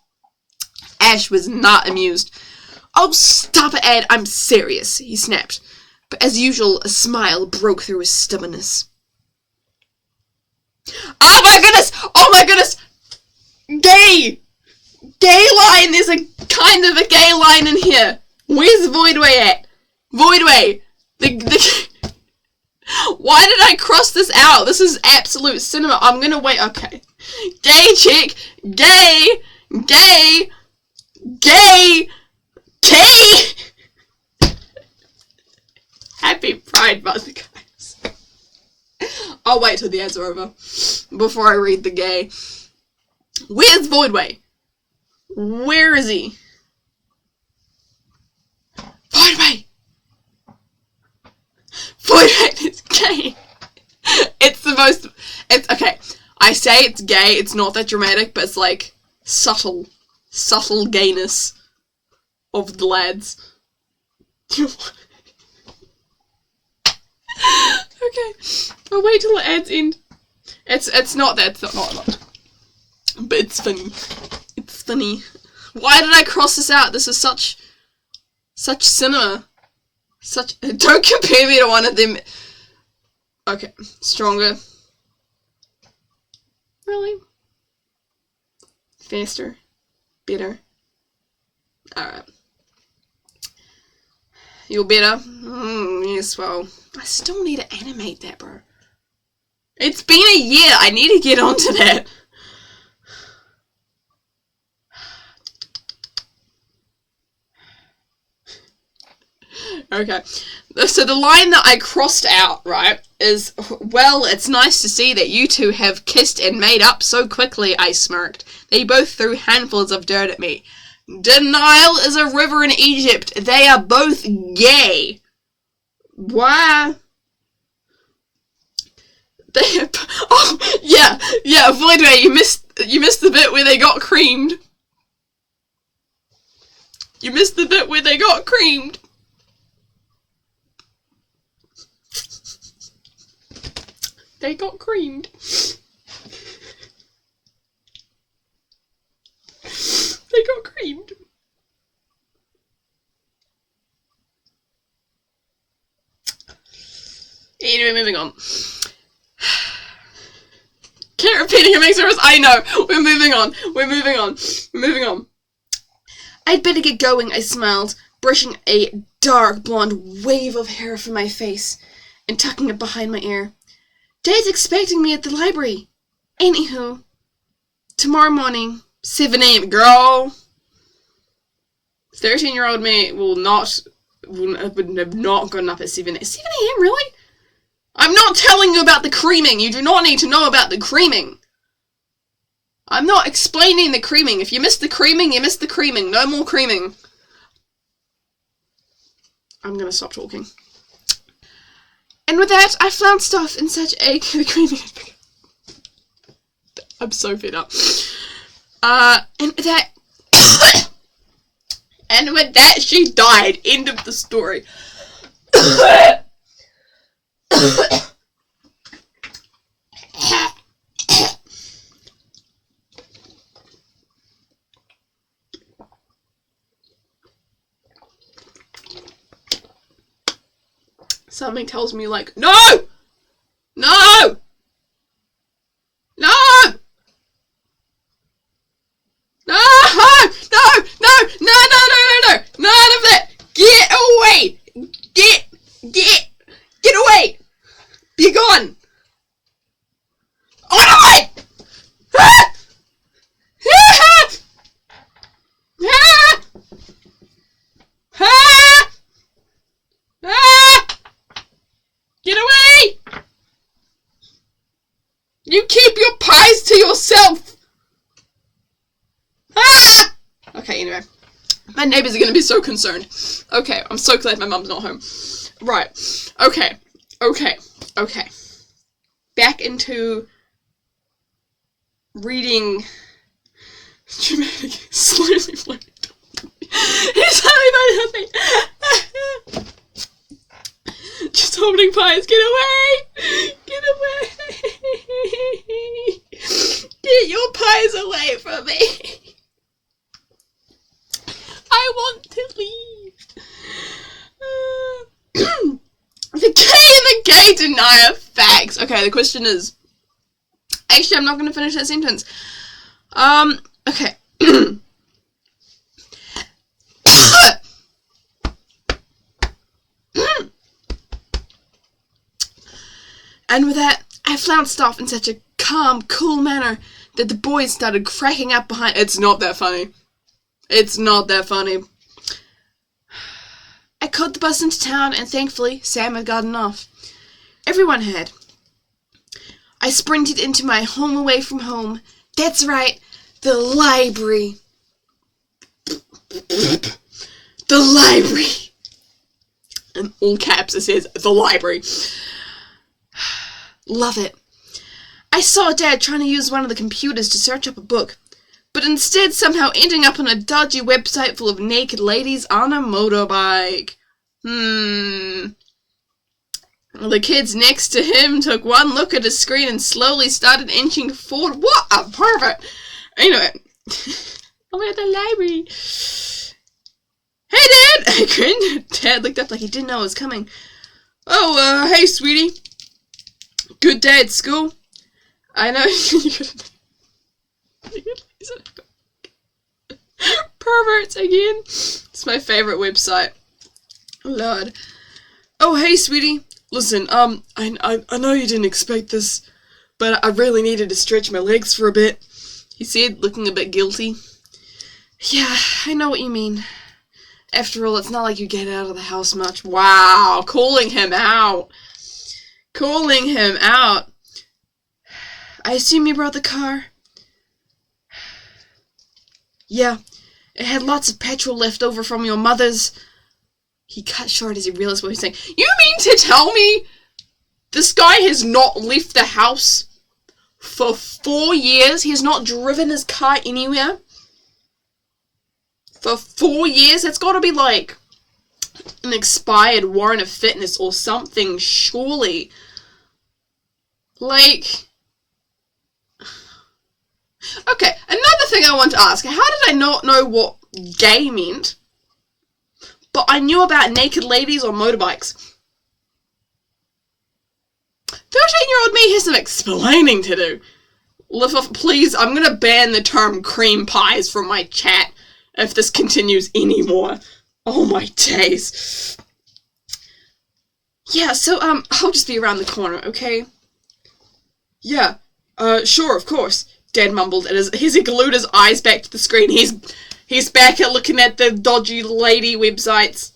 Ash was not amused. "Oh, stop it, Ed, I'm serious," he snapped. But as usual, a smile broke through his stubbornness. "Oh my goodness! Oh my goodness! Gay! Gay line! There's a kind of a gay line in here. Where's Voidway at? Voidway! Why did I cross this out? This is absolute cinema. I'm gonna wait. Okay. Gay chick! Gay! Gay! Gay! Gay! Happy Pride Month, guys. I'll wait till the ads are over before I read the gay. Where's Voidway? Where is he? Voidway! Voidway is gay! It's the most... It's okay. I say it's gay, it's not that dramatic, but it's like subtle gayness of the lads. Okay, I'll wait till the ads end. It's not that. It's not. But it's funny. It's funny. Why did I cross this out? This is such cinema. Don't compare me to one of them. Okay, stronger. Really? Faster. Better. Alright. You're better? Yes, well, I still need to animate that, bro. It's been a year. I need to get onto that. Okay, so the line that I crossed out, right, is, well, it's nice to see that you two have kissed and made up so quickly, I smirked. They both threw handfuls of dirt at me. Denial is a river in Egypt. They are both gay. Why? Yeah, Void Ray, you missed the bit where they got creamed. You missed the bit where they got creamed. They got creamed. They got creamed. Anyway, moving on. Can't repeating it makes it worse. I know. We're moving on. I'd better get going, I smiled, brushing a dark blonde wave of hair from my face and tucking it behind my ear. Dad's expecting me at the library. Anywho, tomorrow morning, 7 a.m. Girl, 13-year-old me would have not gotten up at 7 a.m. 7 a.m. Really? I'm not telling you about the creaming. You do not need to know about the creaming. I'm not explaining the creaming. If you missed the creaming, you missed the creaming. No more creaming. I'm gonna stop talking. And with that, I flounced off in such a creamy. I'm so fed up. And with that, she died. End of the story. Something tells me, like, no! No! No! No! No! No! No! No! None of that! Get away! Get away! Be gone! On away! Ah! Ah! Ah! Ah! Ah! Get away! You keep your pies to yourself! Ah! Okay, anyway. My neighbors are gonna be so concerned. Okay, I'm so glad my mum's not home. Right. Okay. Back into reading dramatic slowly floating. He's having my just holding pies. Get away! Get away! Get your pies away from me! I want to leave. The gay and the gay denier facts. Okay, the question is... Actually, I'm not going to finish that sentence. Okay. And with that, I flounced off in such a calm, cool manner that the boys started cracking up behind. It's not that funny. It's not that funny. I caught the bus into town, and thankfully, Sam had gotten off. Everyone had. I sprinted into my home away from home. That's right, the library. The library. In all caps, it says the library. Love it. I saw Dad trying to use one of the computers to search up a book, but instead somehow ending up on a dodgy website full of naked ladies on a motorbike. The kids next to him took one look at his screen and slowly started inching forward. What a pervert! Anyway, I'm at the library. Hey, Dad! I grinned. Dad looked up like he didn't know I was coming. Oh, hey, sweetie. Good day at school. I know perverts again. It's my favorite website. Lord. Oh, hey, sweetie. Listen, I know you didn't expect this, but I really needed to stretch my legs for a bit, he said, looking a bit guilty. Yeah, I know what you mean. After all, it's not like you get out of the house much. Wow, calling him out. Calling him out. I assume you brought the car? Yeah, it had lots of petrol left over from your mother's. He cut short as he realized what he was saying. You mean to tell me this guy has not left the house for 4 years? He has not driven his car anywhere? For 4 years? That's got to be like an expired warrant of fitness or something, surely. Like... Okay, another thing I want to ask. How did I not know what gay meant? But I knew about naked ladies on motorbikes. 13-year-old me has some explaining to do. Please, I'm going to ban the term cream pies from my chat if this continues anymore. Oh my days. Yeah, so, I'll just be around the corner, okay? Yeah, sure, of course, Dad mumbled as he glued his eyes back to the screen. He's back at looking at the dodgy lady websites.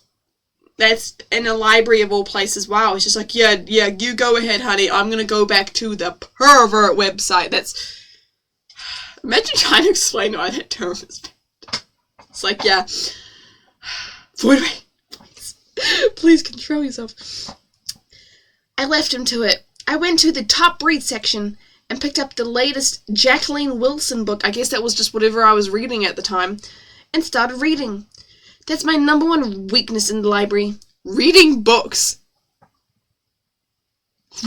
That's in a library of all places. Wow, it's just like, yeah, you go ahead, honey. I'm gonna go back to the pervert website. That's... Imagine trying to explain why that term is bad. It's like, yeah. Avoid me. Please. Please control yourself. I left him to it. I went to the top breed section and picked up the latest Jacqueline Wilson book. I guess that was just whatever I was reading at the time. And started reading. That's my number one weakness in the library. Reading books.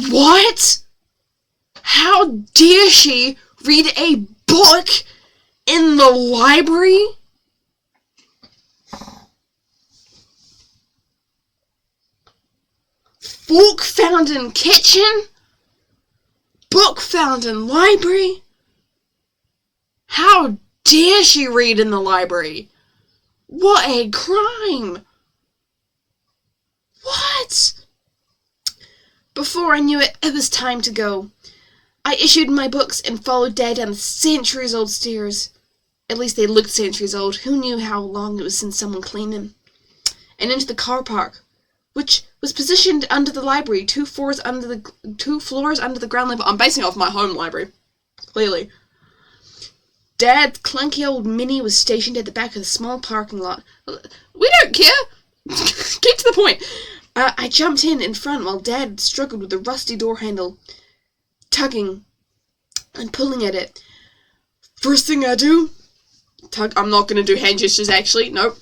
What? How dare she read a book in the library? Fork found in kitchen? Book found in library? How dare she read in the library? What a crime! What? Before I knew it, it was time to go. I issued my books and followed Dad down the centuries-old stairs. At least they looked centuries old. Who knew how long it was since someone cleaned them? And into the car park, which was positioned under the library, 2 floors under the ground level. I'm basing it off my home library, clearly. Dad's clunky old Mini was stationed at the back of the small parking lot. We don't care! Get to the point! I jumped in front while Dad struggled with the rusty door handle, tugging and pulling at it. First thing I do, tug. I'm not going to do hand gestures, actually. Nope.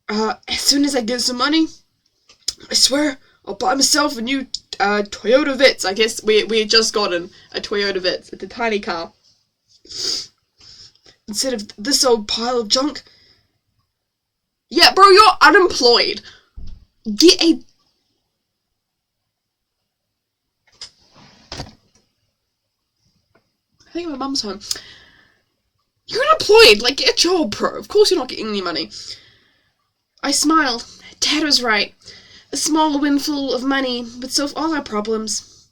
As soon as I get some money, I swear I'll buy myself a new Toyota Vitz. I guess we had just gotten a Toyota Vitz. It's a tiny car. Instead of this old pile of junk. Yeah, bro, you're unemployed. Get a... I think my mum's home. You're unemployed. Like, get a job, bro. Of course you're not getting any money. I smiled. Dad was right. A small windfall of money would solve all our problems.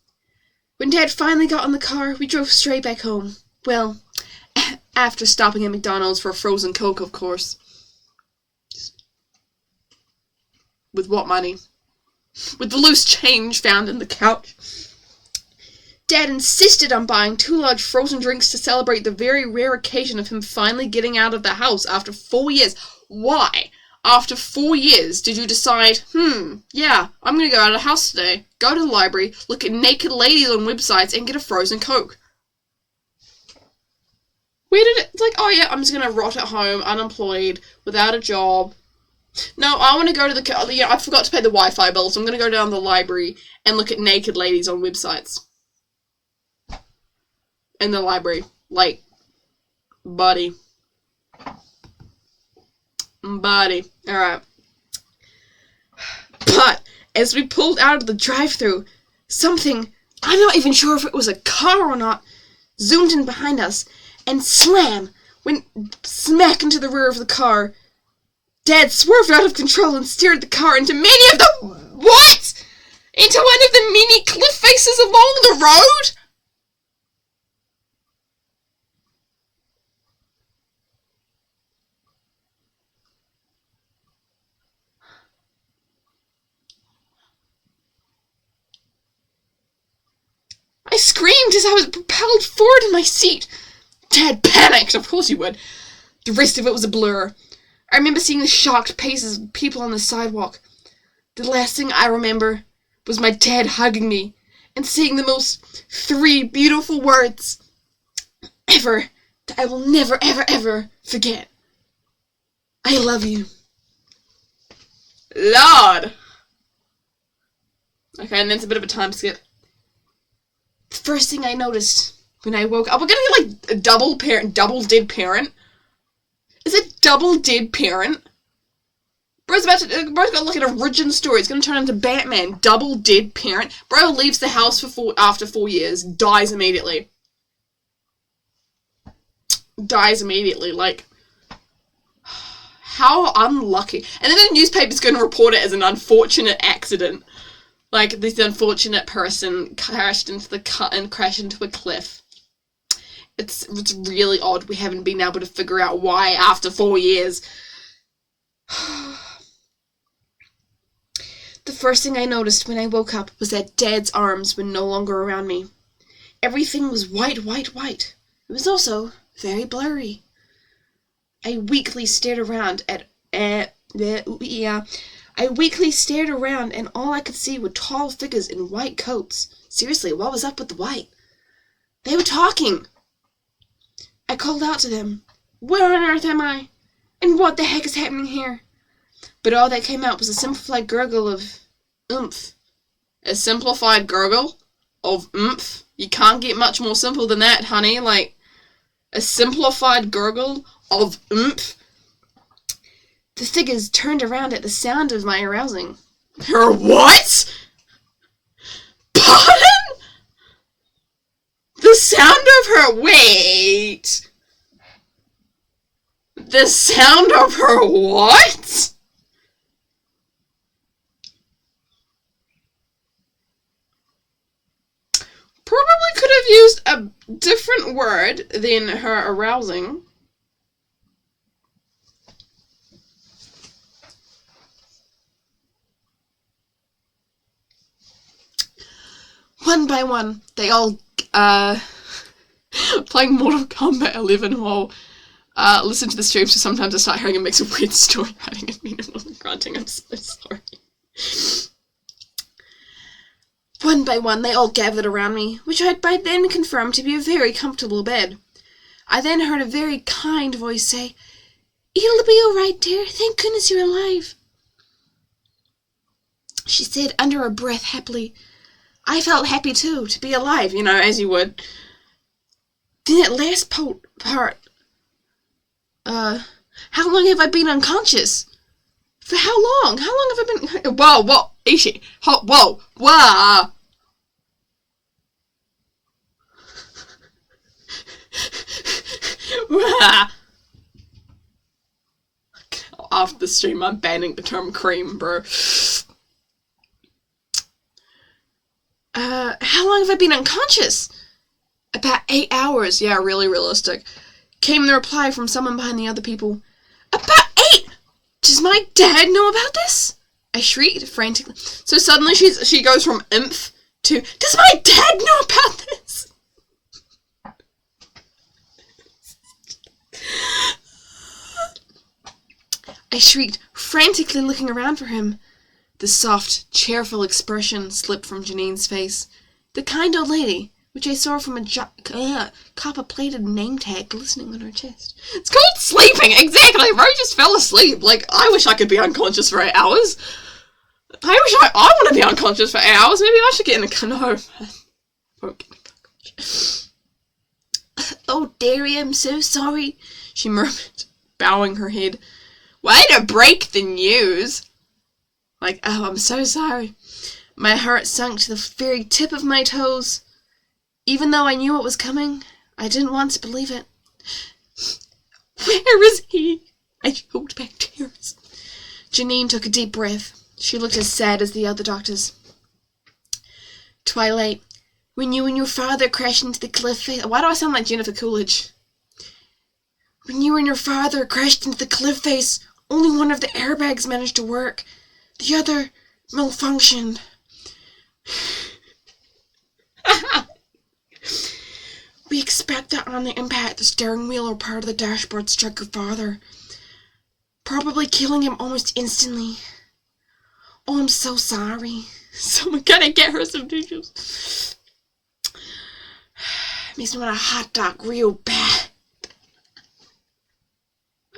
When Dad finally got in the car, we drove straight back home. Well, after stopping at McDonald's for a frozen Coke, of course. With what money? With the loose change found in the couch. Dad insisted on buying 2 large frozen drinks to celebrate the very rare occasion of him finally getting out of the house after 4 years. Why? After 4 years, did you decide, yeah, I'm going to go out of the house today, go to the library, look at naked ladies on websites, and get a frozen Coke? Where did it... It's like, oh yeah, I'm just going to rot at home, unemployed, without a job, No, I want to go to the... Yeah, I forgot to pay the Wi-Fi bill, so I'm going to go down to the library and look at naked ladies on websites. In the library. Like, buddy. Alright. But, as we pulled out of the drive-thru, something, I'm not even sure if it was a car or not, zoomed in behind us, and slam! Went smack into the rear of the car. Dad swerved out of control and steered the car into many of the... What?! Into one of the many cliff faces along the road?! I screamed as I was propelled forward in my seat. Dad panicked, of course he would. The rest of it was a blur. I remember seeing the shocked faces of people on the sidewalk. The last thing I remember was my dad hugging me and saying the most 3 beautiful words ever that I will never, ever, ever forget. I love you. Lord! Okay, and then it's a bit of a time skip. The first thing I noticed when I woke up... We're gonna get, like, a double dead parent. Is it double dead parent? Bro's got, like, an origin story. It's gonna turn into Batman. Double dead parent. Bro leaves the house after 4 years. Dies immediately. Like... How unlucky. And then the newspaper's gonna report it as an unfortunate accident. Like, this unfortunate person crashed into a cliff. It's really odd we haven't been able to figure out why after 4 years. The first thing I noticed when I woke up was that Dad's arms were no longer around me. Everything was white. It was also very blurry. I weakly stared around and all I could see were tall figures in white coats. Seriously, what was up with the white? They were talking. I called out to them, "Where on earth am I? And what the heck is happening here?" But all that came out was a simplified gurgle of oomph. A simplified gurgle of oomph? You can't get much more simple than that, honey. Like, a simplified gurgle of oomph. The figures turned around at the sound of my arousing. Her what? Pardon? The sound of her... Wait. The sound of her what? Probably could have used a different word than her arousing. One by one, they all, playing Mortal Kombat 11 while, listen to the stream, so sometimes I start hearing a mix of weird story writing and meaningful grunting. I'm so sorry. One by one, they all gathered around me, which I had by then confirmed to be a very comfortable bed. I then heard a very kind voice say, "It'll be all right, dear. Thank goodness you're alive," she said under her breath happily. I felt happy too, to be alive, you know, as you would. Then that last part, how long have I been unconscious? For how long? How long have I been... Whoa, Ishi. Whoa. After the stream, I'm banning the term cream, bro. How long have I been unconscious? About 8 hours. Yeah, really realistic. Came the reply from someone behind the other people. About 8? Does my dad know about this? I shrieked frantically. So suddenly she goes from imph to, does my dad know about this? I shrieked, frantically looking around for him. The soft, cheerful expression slipped from Janine's face. The kind old lady which I saw from a copper-plated name tag glistening on her chest. It's called sleeping, exactly! Ro just fell asleep. Like, I wish I could be unconscious for 8 hours. I wish I want to be unconscious for 8 hours. Maybe I should get in a canoe. Won't get me unconscious. Oh, dearie, I'm so sorry, she murmured, bowing her head. Way to break the news. Like, oh, I'm so sorry. My heart sunk to the very tip of my toes. Even though I knew it was coming, I didn't want to believe it. Where is he? I choked back tears. Janine took a deep breath. She looked as sad as the other doctors. Twilight, when you and your father crashed into the cliff face... Why do I sound like Jennifer Coolidge? When you and your father crashed into the cliff face, only one of the airbags managed to work. The other malfunctioned. We expect that on the impact, the steering wheel or part of the dashboard struck your father, probably killing him almost instantly. Oh, I'm so sorry. Someone gotta get her some tissues. Makes me want a hot dog real bad.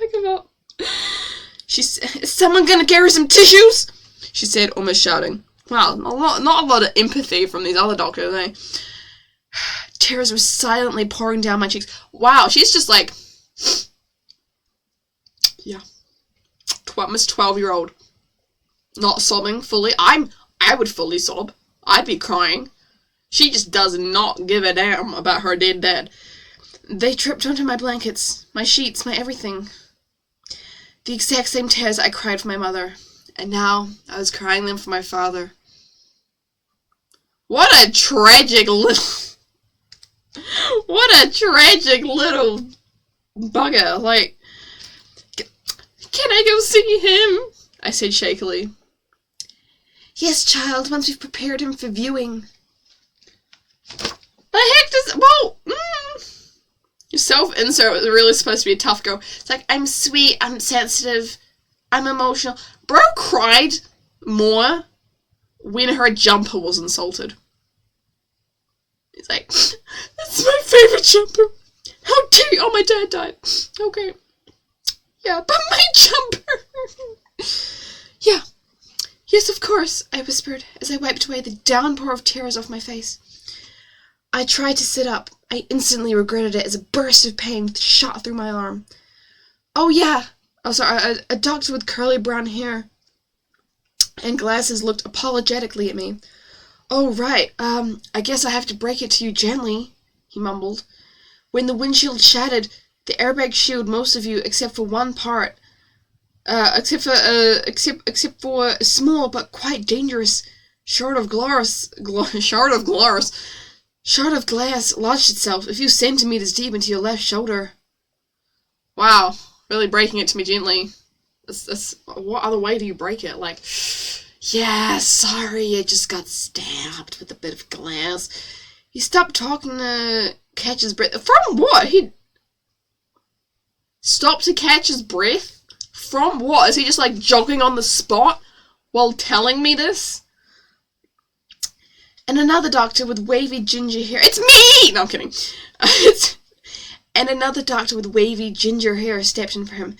I give up. Is someone gonna get her some tissues? She said, almost shouting. Wow, not a lot of empathy from these other doctors, eh? Tears were silently pouring down my cheeks. Wow, she's just like... Yeah. Miss 12-year-old. Not sobbing fully. I would fully sob. I'd be crying. She just does not give a damn about her dead dad. They tripped onto my blankets, my sheets, my everything. The exact same tears I cried for my mother. And now I was crying them for my father. What a tragic little... What a tragic little bugger. Like, can I go see him? I said shakily. Yes, child, once we've prepared him for viewing. The heck does... Whoa! Your self-insert was really supposed to be a tough girl. It's like, I'm sweet, I'm sensitive, I'm emotional. Bro cried more when her jumper was insulted. He's like, that's my favourite jumper. How dare you? Oh, my dad died. Okay. Yeah, but my jumper. Yeah. Yes, of course, I whispered as I wiped away the downpour of tears off my face. I tried to sit up. I instantly regretted it as a burst of pain shot through my arm. Oh, yeah. Oh, sorry, a doctor with curly brown hair and glasses looked apologetically at me. Oh, right, I guess I have to break it to you gently, he mumbled. When the windshield shattered, the airbag shielded most of you except for one part. Except for a small but quite dangerous shard of glass lodged itself a few centimeters deep into your left shoulder. Wow, really breaking it to me gently. What other way do you break it? Like... Yeah, sorry, I just got stabbed with a bit of glass. He stopped talking to catch his breath. From what? He stopped to catch his breath? From what? Is he just like jogging on the spot while telling me this? And another doctor with wavy ginger hair. It's me! No, I'm kidding. And another doctor with wavy ginger hair stepped in for him.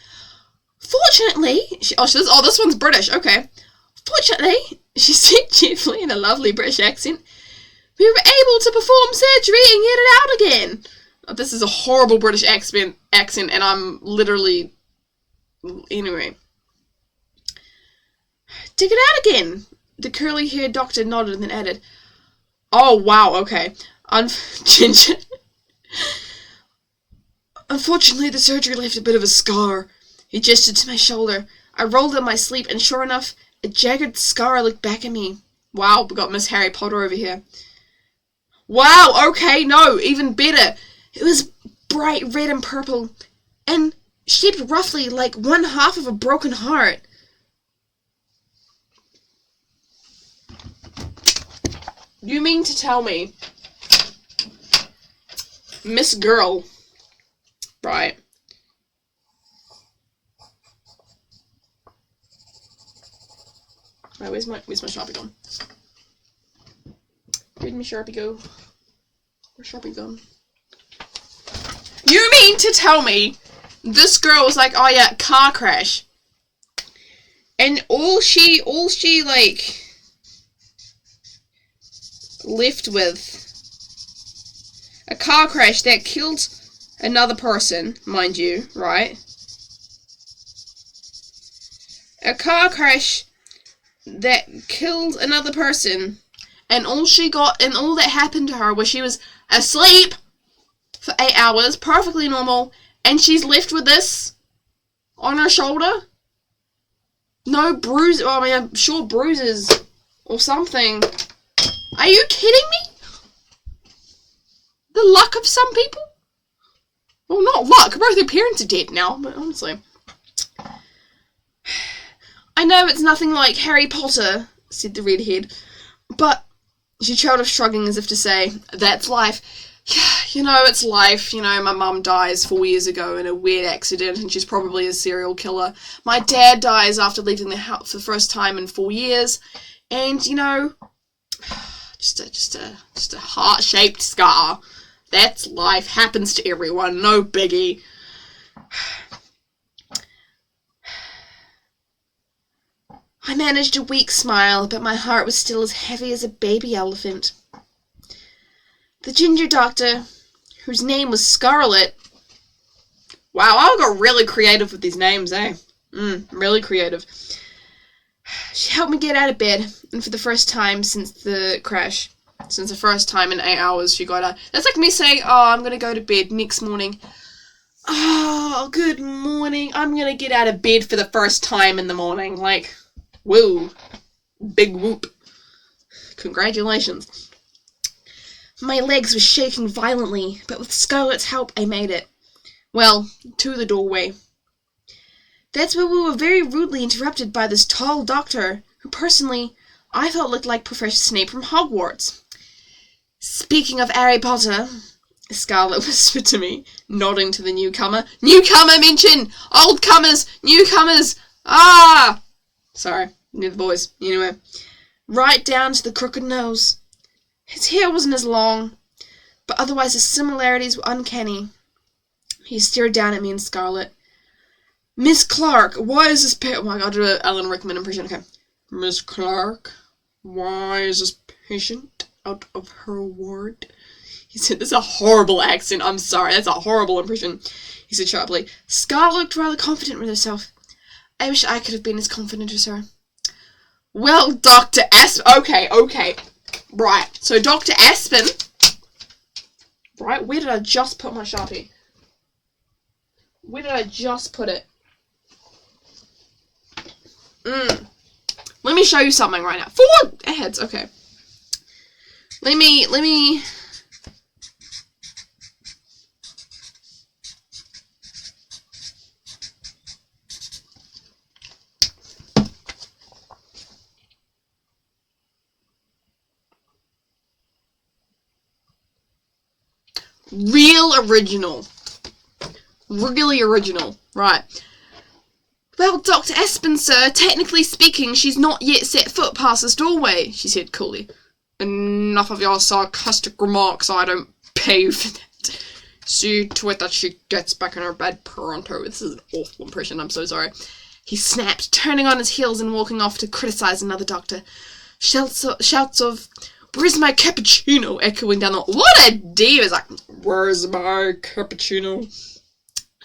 Fortunately... this one's British, okay. Fortunately, she said cheerfully in a lovely British accent, we were able to perform surgery and get it out again. Oh, this is a horrible British accent, and I'm literally... Anyway. Dig it out again. The curly-haired doctor nodded and then added, oh, wow, okay. Ginger. Unfortunately, the surgery left a bit of a scar. He gestured to my shoulder. I rolled in my sleep, and sure enough, a jagged scar looked back at me. Wow, we got Miss Harry Potter over here. Wow, okay, no, even better. It was bright red and purple, and shaped roughly like one half of a broken heart. You mean to tell me, Miss Girl, right? Right, where's my Sharpie gone? Where'd my Sharpie go? Where's Sharpie gone? You mean to tell me this girl was like, oh yeah, car crash. And all she like left with a car crash that killed another person, mind you, right? A car crash that killed another person, and all she got, and all that happened to her was she was asleep for 8 hours, perfectly normal, and she's left with this on her shoulder? No bruise, I mean, I'm sure bruises or something. Are you kidding me? The luck of some people? Well, not luck, both their parents are dead now, but honestly. I know it's nothing like Harry Potter, said the redhead, but she trailed off shrugging as if to say, that's life. You know, it's life. You know, my mum dies 4 years ago in a weird accident and she's probably a serial killer. My dad dies after leaving the house for the first time in 4 years. And, you know, just a heart-shaped scar. That's life. Happens to everyone. No biggie. I managed a weak smile, but my heart was still as heavy as a baby elephant. The ginger doctor, whose name was Scarlet. Wow, I got really creative with these names, eh? Really creative. She helped me get out of bed, and for the first time since the crash, since the first time in 8 hours, she got out. That's like me saying, oh, I'm going to go to bed next morning. Oh, good morning. I'm going to get out of bed for the first time in the morning. Like, woo. Big whoop. Congratulations. My legs were shaking violently, but with Scarlet's help I made it. Well, to the doorway. That's where we were very rudely interrupted by this tall doctor, who personally I thought looked like Professor Snape from Hogwarts. Speaking of Harry Potter, Scarlet whispered to me, nodding to the newcomer. Newcomer mention! Old comers! Newcomers! Ah! Sorry, near the boys. Anyway. Right down to the crooked nose. His hair wasn't as long, but otherwise the similarities were uncanny. He stared down at me and Scarlet. Miss Clark, why is this oh my god, do an Alan Rickman impression, okay. Miss Clark, why is this patient out of her ward? He said, that's a horrible accent, I'm sorry, that's a horrible impression. He said sharply. Scarlet looked rather confident with herself. I wish I could have been as confident as her. Well, Dr. Okay. Right, so Dr. Aspen, right, where did I just put my Sharpie? Where did I just put it? Let me show you something right now. 4 ads, okay. Let me... Real original. Really original. Right. Well, Dr. Aspen, sir, technically speaking, she's not yet set foot past this doorway, she said coolly. Enough of your sarcastic remarks, I don't pay you for that. See to it that she gets back in her bed pronto. This is an awful impression, I'm so sorry. He snapped, turning on his heels and walking off to criticize another doctor. Shouts of, where's my cappuccino, echoing down the... What a diva! It's like, where's my cappuccino?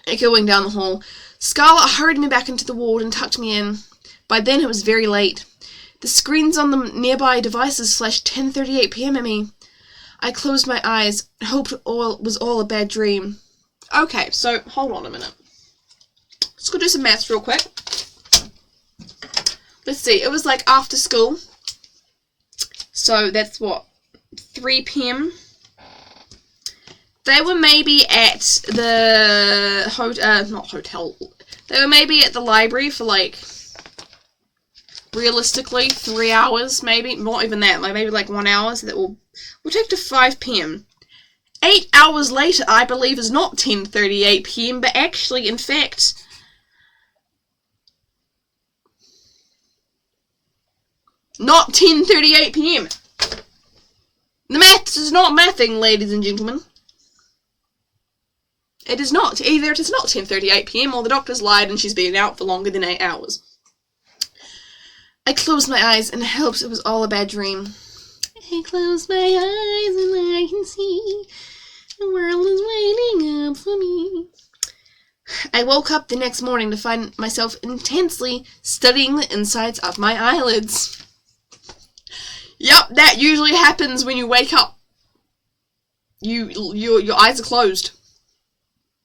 Echoing down the hall. Scarlet hurried me back into the ward and tucked me in. By then it was very late. The screens on the nearby devices flashed 10:38 p.m. at me. I closed my eyes and hoped it was all a bad dream. Okay, so hold on a minute. Let's go do some maths real quick. Let's see, it was like after school. So that's what, 3 p.m. They were maybe at the not hotel. They were maybe at the library for like, realistically, 3 hours, maybe. Not even that, like maybe like 1 hour. So that we'll take to 5 p.m. 8 hours later, I believe, is not 10:38 p.m., but actually, in fact, not 10:38 p.m. The math is not mathing, ladies and gentlemen. It is not. Either it is not 10:38 PM or the doctor's lied and she's been out for longer than 8 hours. I closed my eyes and hoped it was all a bad dream. I close my eyes and I can see the world is waiting up for me. I woke up the next morning to find myself intensely studying the insides of my eyelids. Yup, that usually happens when you wake up. Your eyes are closed.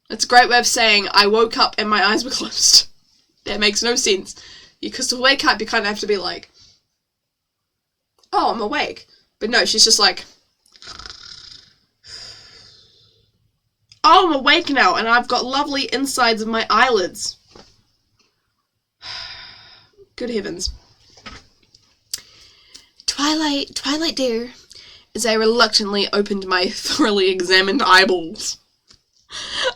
That's a great way of saying I woke up and my eyes were closed. That makes no sense. Because to wake up, you kind of have to be like, oh, I'm awake. But no, she's just like, oh, I'm awake now, and I've got lovely insides of my eyelids. Good heavens. Twilight dear, as I reluctantly opened my thoroughly examined eyeballs.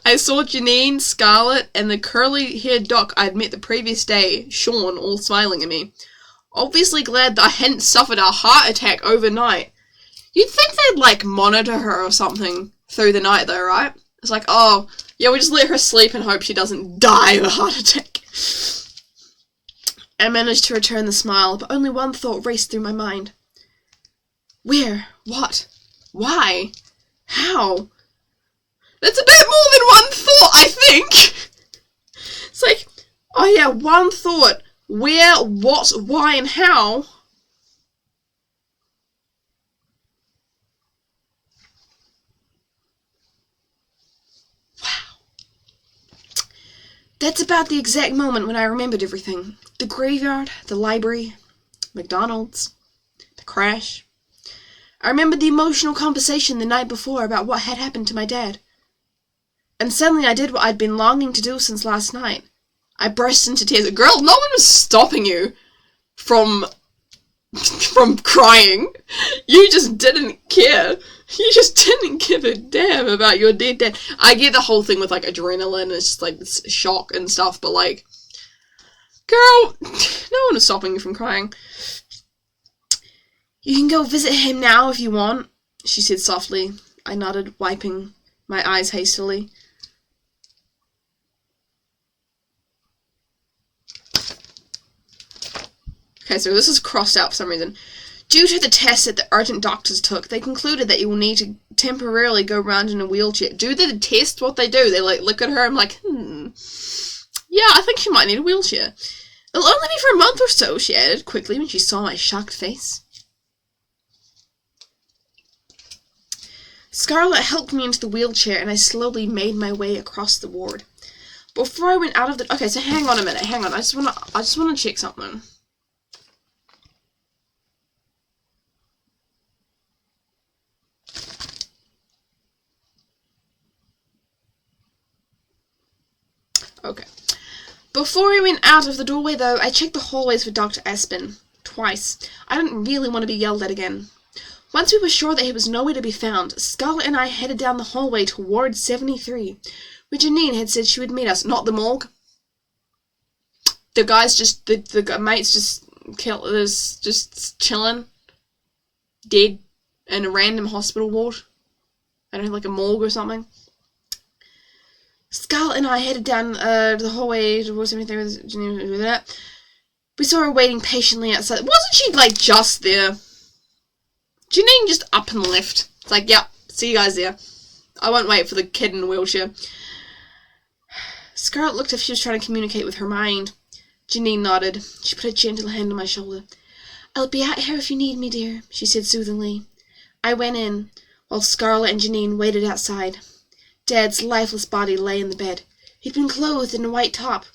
I saw Janine, Scarlett, and the curly-haired doc I'd met the previous day, Sean, all smiling at me. Obviously glad that I hadn't suffered a heart attack overnight. You'd think they'd, like, monitor her or something through the night, though, right? It's like, oh, yeah, we just let her sleep and hope she doesn't die of a heart attack. I managed to return the smile, but only one thought raced through my mind. Where? What? Why? How? That's a bit more than one thought, I think! It's like, oh yeah, one thought. Where, what, why, and how? Wow. That's about the exact moment when I remembered everything. The graveyard, the library, McDonald's, the crash. I remembered the emotional conversation the night before about what had happened to my dad. And suddenly I did what I'd been longing to do since last night. I burst into tears. Girl, no one was stopping you from crying. You just didn't care. You just didn't give a damn about your dead dad. I get the whole thing with, like, adrenaline. It's just, like, this shock and stuff. But, like, girl, no one was stopping you from crying. You can go visit him now if you want, she said softly. I nodded, wiping my eyes hastily. Okay, so this is crossed out for some reason. Due to the test that the urgent doctors took, they concluded that you will need to temporarily go around in a wheelchair. Do the test what they do? They, like, look at her and like, yeah, I think she might need a wheelchair. It'll only be for a month or so, she added quickly when she saw my shocked face. Scarlett helped me into the wheelchair and I slowly made my way across the ward. Before I went out of the... Okay, so hang on a minute, hang on. I just wanna check something. Okay. Before I went out of the doorway, though, I checked the hallways for Dr. Aspen. Twice. I didn't really want to be yelled at again. Once we were sure that he was nowhere to be found, Scarlett and I headed down the hallway to Ward 73, where Janine had said she would meet us, not the morgue. The guys just, the mates just chilling, dead, in a random hospital ward. I don't know, like a morgue or something. Scarlett and I headed down the hallway towards everything with Janine. We saw her waiting patiently outside. Wasn't she, like, just there? Janine just up and left. It's like, yep, see you guys there. I won't wait for the kid in the wheelchair. Scarlett looked as if she was trying to communicate with her mind. Janine nodded. She put a gentle hand on my shoulder. I'll be out here if you need me, dear, she said soothingly. I went in, while Scarlett and Janine waited outside. Dad's lifeless body lay in the bed. He'd been clothed in a white top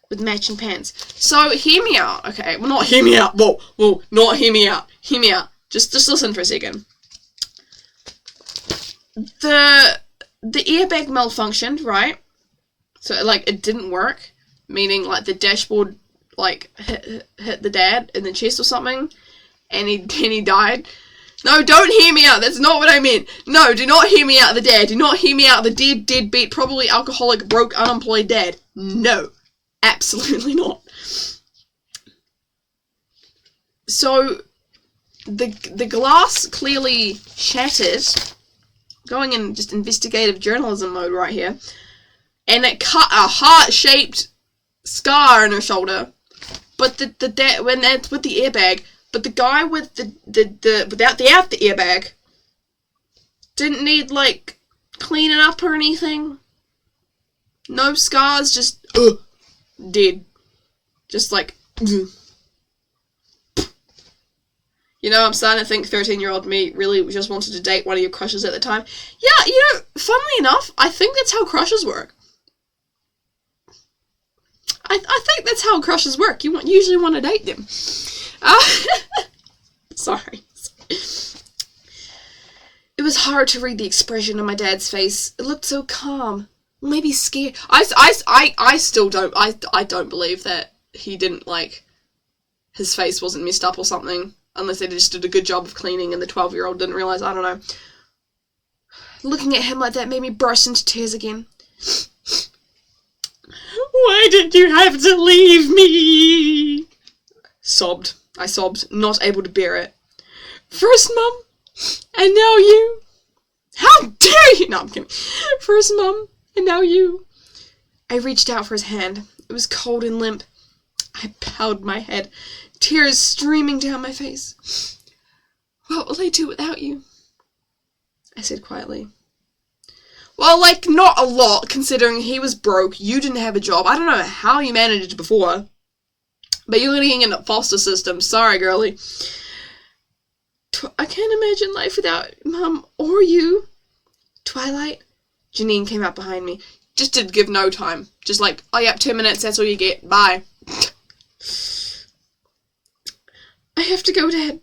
with matching pants. So, hear me out, okay? Well, not hear me out. Whoa, not hear me out. Hear me out. Just listen for a second. The airbag malfunctioned, right? So, like, it didn't work. Meaning, like, the dashboard, like, hit the dad in the chest or something. And he died. No, don't hear me out. That's not what I meant. No, do not hear me out, the dad. Do not hear me out, the deadbeat, probably alcoholic, broke, unemployed dad. No. Absolutely not. So, the glass clearly shattered. Going in just investigative journalism mode right here. And it cut a heart-shaped scar in her shoulder. But when that's with the airbag, but the guy with the without the airbag didn't need like cleaning up or anything. No scars, just dead. Just like You know, I'm starting to think 13-year-old me really just wanted to date one of your crushes at the time. Yeah, you know, funnily enough, I think that's how crushes work. I think that's how crushes work. You usually want to date them. Sorry. It was hard to read the expression on my dad's face. It looked so calm. Maybe scared. I still don't. I don't believe that he didn't, like, his face wasn't messed up or something. Unless they just did a good job of cleaning and the 12-year-old didn't realise. I don't know. Looking at him like that made me burst into tears again. Why did you have to leave me? Sobbed. I sobbed, not able to bear it. First Mum, and now you. How dare you? No, I'm kidding. First Mum, and now you. I reached out for his hand. It was cold and limp. I bowed my head, tears streaming down my face. What will I do without you? I said quietly. Well, like, not a lot, considering he was broke, you didn't have a job. I don't know how you managed before. But you're living in a foster system. Sorry, girlie. I can't imagine life without Mum or you. Twilight. Janine came up behind me. Just to give no time. Just like, oh, yep, 2 minutes, that's all you get. Bye. I have to go, Dad.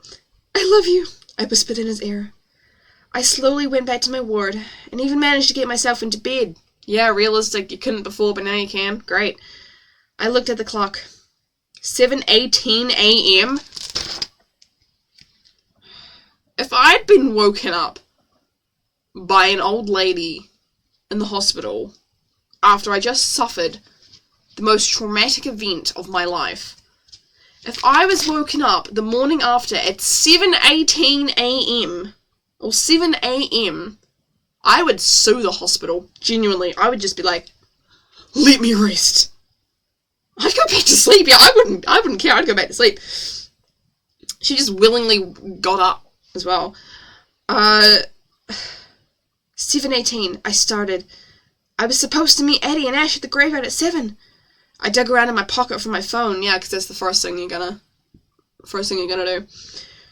I love you, I whispered in his ear. I slowly went back to my ward, and even managed to get myself into bed. Yeah, realistic, you couldn't before, but now you can. Great. I looked at the clock. 7:18 a.m.? If I'd been woken up by an old lady in the hospital after I just suffered the most traumatic event of my life, if I was woken up the morning after at 7:18 a.m., or 7 a.m., I would sue the hospital. Genuinely, I would just be like, let me rest. I'd go back to sleep. Yeah, I wouldn't care. I'd go back to sleep. She just willingly got up as well. 7:18, I started. I was supposed to meet Eddie and Ash at the graveyard at 7. I dug around in my pocket for my phone. Yeah, because that's the first thing you're gonna do.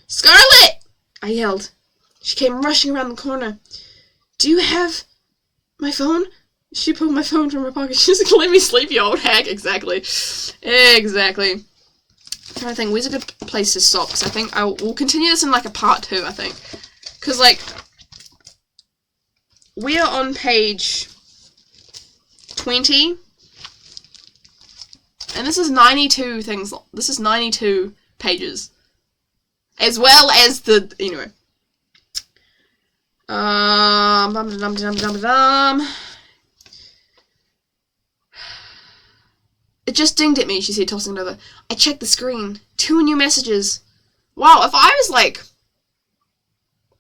Scarlett! I yelled. She came rushing around the corner. Do you have my phone? She pulled my phone from her pocket. She's like, let me sleep, you old hag. Exactly. I'm trying to think, where's a good place to stop? Because I think we'll continue this in, like, a part 2, I think. Because, like, we are on page 20. And this is 92 things. This is 92 pages. As well as the, anyway. It just dinged at me, she said, tossing it over. I checked the screen. 2 new messages. Wow, if I was, like,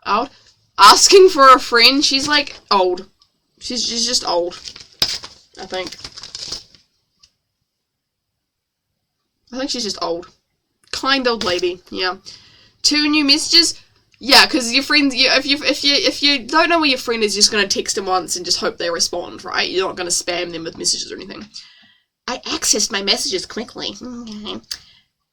out asking for a friend, she's, like, old. She's just old, I think. I think she's just old. Kind old lady, yeah. 2 new messages? Yeah, because your friends, if you don't know where your friend is, you're just going to text them once and just hope they respond, right? You're not going to spam them with messages or anything. I accessed my messages quickly.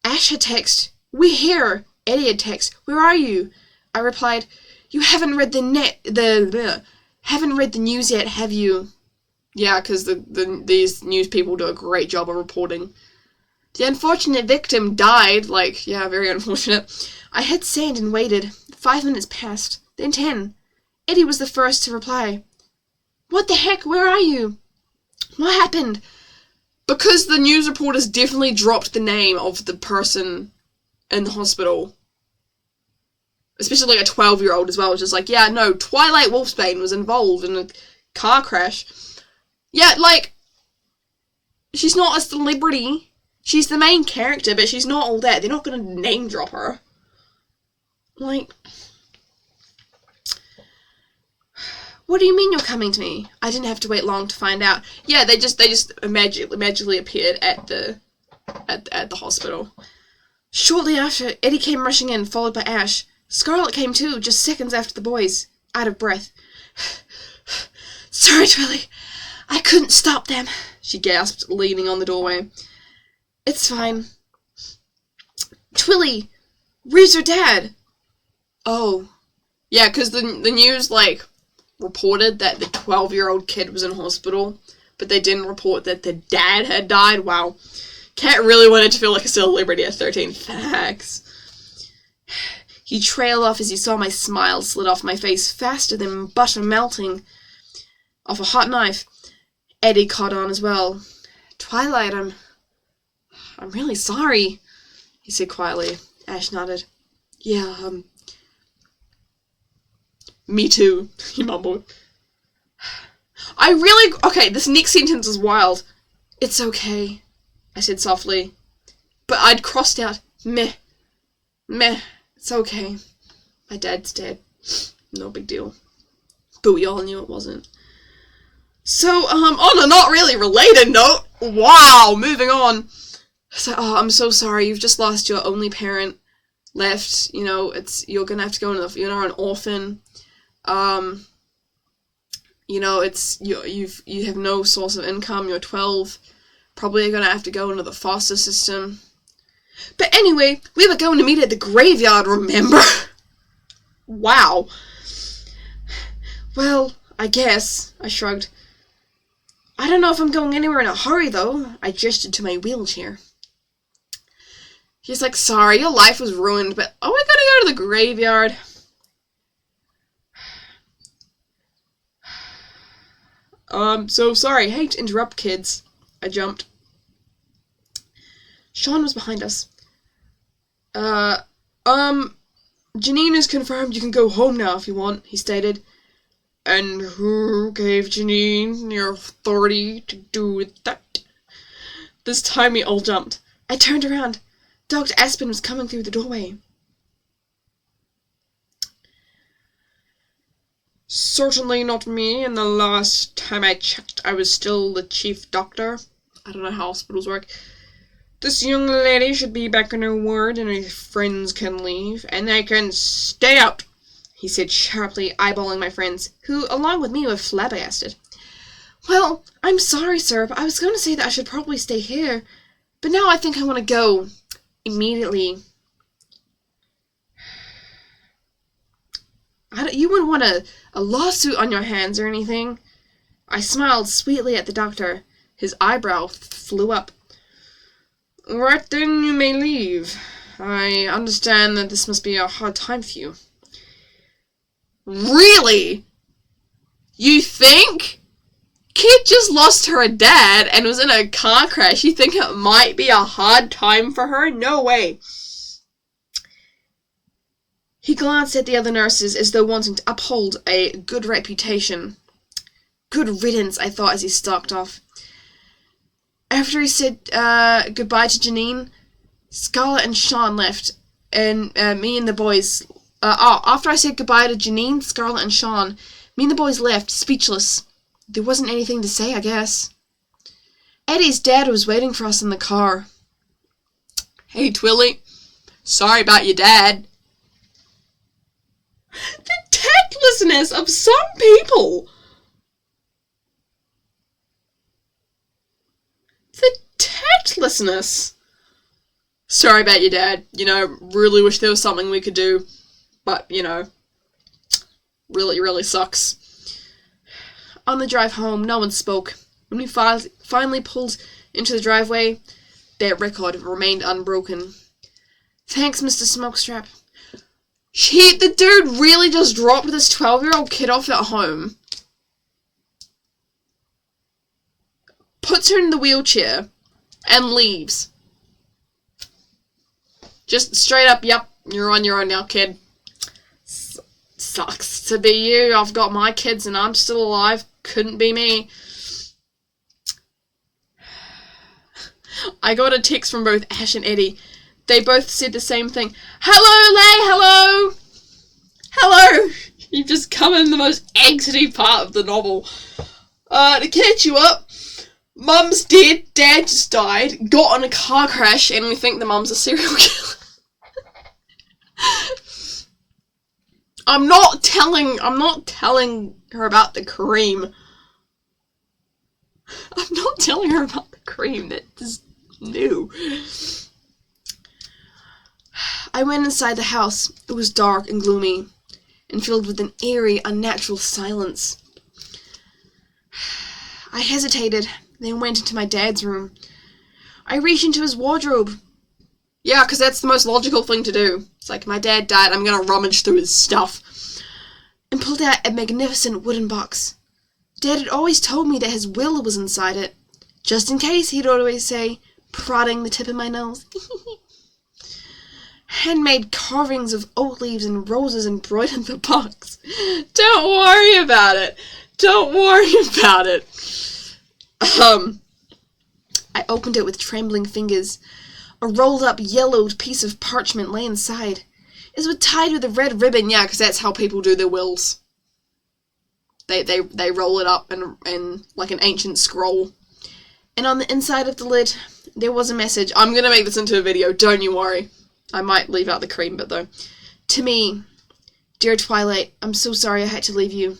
Ash had text, we're here. Eddie had text, where are you? I replied, you haven't read haven't read the news yet, have you? Yeah, because these news people do a great job of reporting. The unfortunate victim died, like, yeah, very unfortunate. I hit send and waited. 5 minutes passed, then 10. Eddie was the first to reply. What the heck, where are you? What happened? Because the news reporters definitely dropped the name of the person in the hospital. Especially like a 12-year-old as well, just like, yeah, no, Twilight Wolfsbane was involved in a car crash. Yeah, like, she's not a celebrity. She's the main character, but she's not all that. They're not going to name drop her. Like, what do you mean you're coming to me? I didn't have to wait long to find out. Yeah, they just magically appeared at the hospital. Shortly after, Eddie came rushing in, followed by Ash. Scarlet came too, just seconds after the boys, out of breath. Sorry, Twilly. I couldn't stop them, she gasped, leaning on the doorway. It's fine. Twilly, where's your dad? Oh. Yeah, because the news, like, reported that the 12-year-old kid was in hospital, but they didn't report that the dad had died. Wow. Cat really wanted to feel like a celebrity at 13. Facts. He trailed off as he saw my smile slid off my face faster than butter melting off a hot knife. Eddie caught on as well. Twilight, I'm really sorry, he said quietly. Ash nodded. Yeah, me too, he mumbled. Okay, this next sentence is wild. It's okay, I said softly. But I'd crossed out meh. It's okay. My dad's dead. No big deal. But we all knew it wasn't. So, on a not really related note, wow, moving on. So, I'm so sorry, you've just lost your only parent left. You know, you're gonna have to go into you're an orphan. You know, you have no source of income, you're 12. Probably gonna have to go into the foster system. But anyway, we were going to meet at the graveyard, remember? Wow. Well, I guess, I shrugged. I don't know if I'm going anywhere in a hurry, though. I gestured to my wheelchair. He's like, sorry, your life was ruined, but we're gonna go to the graveyard. So sorry, hate to interrupt, kids. I jumped. Sean was behind us. Janine is confirmed you can go home now if you want, he stated. And who gave Janine your authority to do that? This time we all jumped. I turned around. Dr. Aspen was coming through the doorway. Certainly not me, and the last time I checked I was still the chief doctor. I don't know how hospitals work. This young lady should be back in her ward, and her friends can leave, and they can stay out, he said sharply, eyeballing my friends, who, along with me, were flabbergasted. Well, I'm sorry, sir, but I was going to say that I should probably stay here, but now I think I want to go immediately. You wouldn't want a lawsuit on your hands or anything. I smiled sweetly at the doctor. His eyebrow flew up. Right then, you may leave. I understand that this must be a hard time for you. Really? You think? Kid just lost her dad and was in a car crash. You think it might be a hard time for her? No way. He glanced at the other nurses as though wanting to uphold a good reputation. Good riddance, I thought as he stalked off. After he said goodbye to Janine, Scarlett and Sean left, and me and the boys... after I said goodbye to Janine, Scarlett and Sean, me and the boys left, speechless. There wasn't anything to say, I guess. Eddie's dad was waiting for us in the car. Hey, Twilly. Sorry about your dad. The tactlessness of some people. The tactlessness. Sorry about your dad. You know, really wish there was something we could do. But, you know, really, really sucks. On the drive home, no one spoke. When we finally pulled into the driveway, their record remained unbroken. Thanks, Mr. Smokestrap. The dude really just dropped this 12-year-old kid off at home. Puts her in the wheelchair and leaves. Just straight up, yep, you're on your own now, kid. Sucks to be you. I've got my kids and I'm still alive. Couldn't be me. I got a text from both Ash and Eddie. They both said the same thing. Hello, Lay, hello! Hello! You've just come in the most angsty part of the novel. To catch you up, Mum's dead, Dad just died, got in a car crash, and we think the mum's a serial killer. I'm not telling her about the cream. I'm not telling her about the cream. That is new. I went inside the house. It was dark and gloomy, and filled with an eerie, unnatural silence. I hesitated, then went into my dad's room. I reached into his wardrobe. Yeah, because that's the most logical thing to do. It's like, my dad died, I'm gonna rummage through his stuff. And pulled out a magnificent wooden box. Dad had always told me that his will was inside it. Just in case, he'd always say, prodding the tip of my nose. Handmade carvings of oak leaves and roses embroidered in the box. Don't worry about it. Don't worry about it. I opened it with trembling fingers. A rolled-up, yellowed piece of parchment lay inside. It was tied with a red ribbon, yeah, because that's how people do their wills. They roll it up in like an ancient scroll. And on the inside of the lid, there was a message. I'm going to make this into a video, don't you worry. I might leave out the cream bit, though. To me, dear Twilight, I'm so sorry I had to leave you.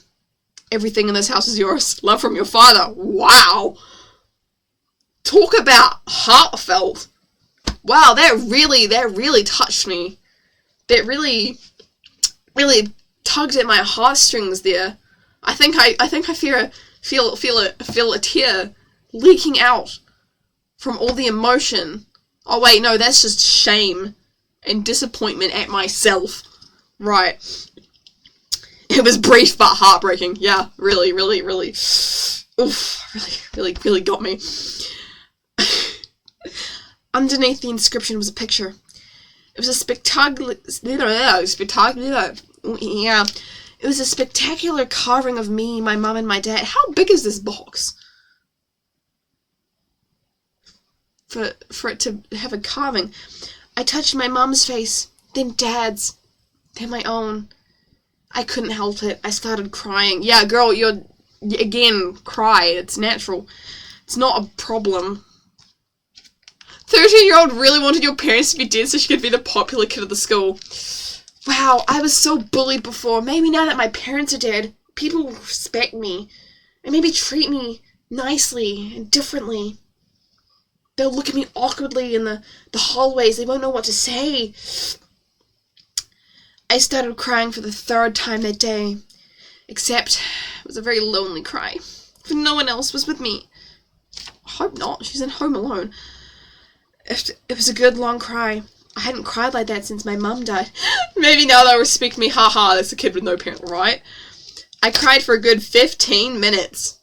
Everything in this house is yours. Love from your father. Wow. Talk about heartfelt. Wow, that really touched me. That really tugged at my heartstrings there. I think I feel a tear leaking out from all the emotion. Oh wait, no, that's just shame and disappointment at myself. Right. It was brief but heartbreaking. Yeah, really, oof, really got me. Underneath the inscription was a picture. It was a spectacular carving of me, my mum, and my dad. How big is this box? For it to have a carving. I touched my mum's face, then Dad's, then my own. I couldn't help it. I started crying. Yeah, girl, again, cry. It's natural. It's not a problem. 13-year-old really wanted your parents to be dead so she could be the popular kid of the school. Wow, I was so bullied before. Maybe now that my parents are dead, people will respect me. And maybe treat me nicely and differently. They'll look at me awkwardly in the hallways. They won't know what to say. I started crying for the third time that day. Except, it was a very lonely cry. For no one else was with me. I hope not. She's at home alone. It was a good long cry. I hadn't cried like that since my mum died. Maybe now they'll respect me. Haha, that's a kid with no parent, right? I cried for a good 15 minutes.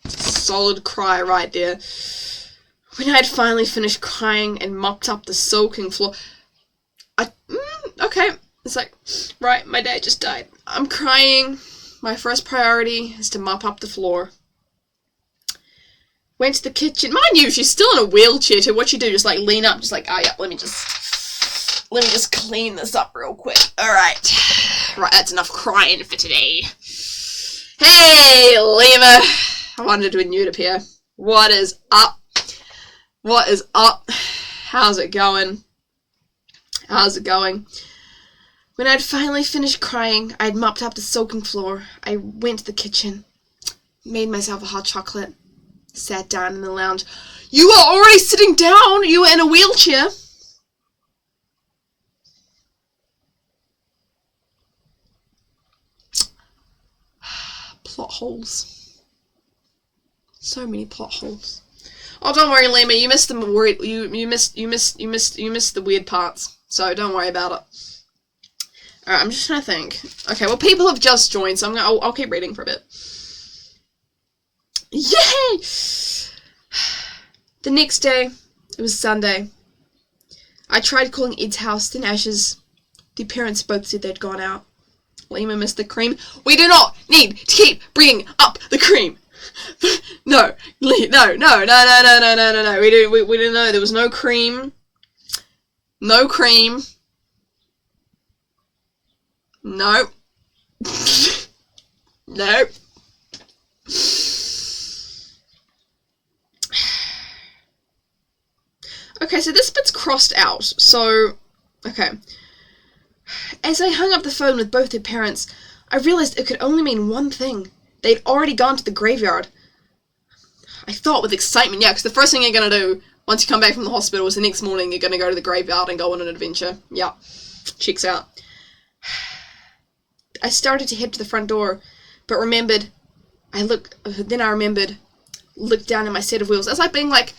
Solid cry right there. When I had finally finished crying and mopped up the soaking floor, okay. It's like, right, my dad just died. I'm crying. My first priority is to mop up the floor. Went to the kitchen. Mind you, she's still in a wheelchair too. What you do, just like lean up, just like, oh yeah, let me just clean this up real quick. Alright. Right, that's enough crying for today. Hey, Lima. I wanted to new up here. What is up? What is up? How's it going? How's it going? When I'd finally finished crying, I'd mopped up the soaking floor. I went to the kitchen, made myself a hot chocolate, sat down in the lounge. You were already sitting down! You were in a wheelchair! Plot holes. So many plot holes. Oh, don't worry, Lima. You missed the you missed the weird parts. So don't worry about it. Alright, I'm just trying to think. Okay, well, people have just joined, so I'll keep reading for a bit. Yay! The next day, it was Sunday. I tried calling Ed's house, then Ash's. The parents both said they'd gone out. Lima missed the cream. We do not need to keep bringing up the cream. No. We didn't know. There was no cream. No cream. No. No. Okay, so this bit's crossed out. So, okay. As I hung up the phone with both their parents, I realized it could only mean one thing. They'd already gone to the graveyard. I thought with excitement, yeah, because the first thing you're going to do once you come back from the hospital is the next morning you're going to go to the graveyard and go on an adventure. Yeah, checks out. I started to head to the front door, but remembered, looked down at my set of wheels. It's like being like,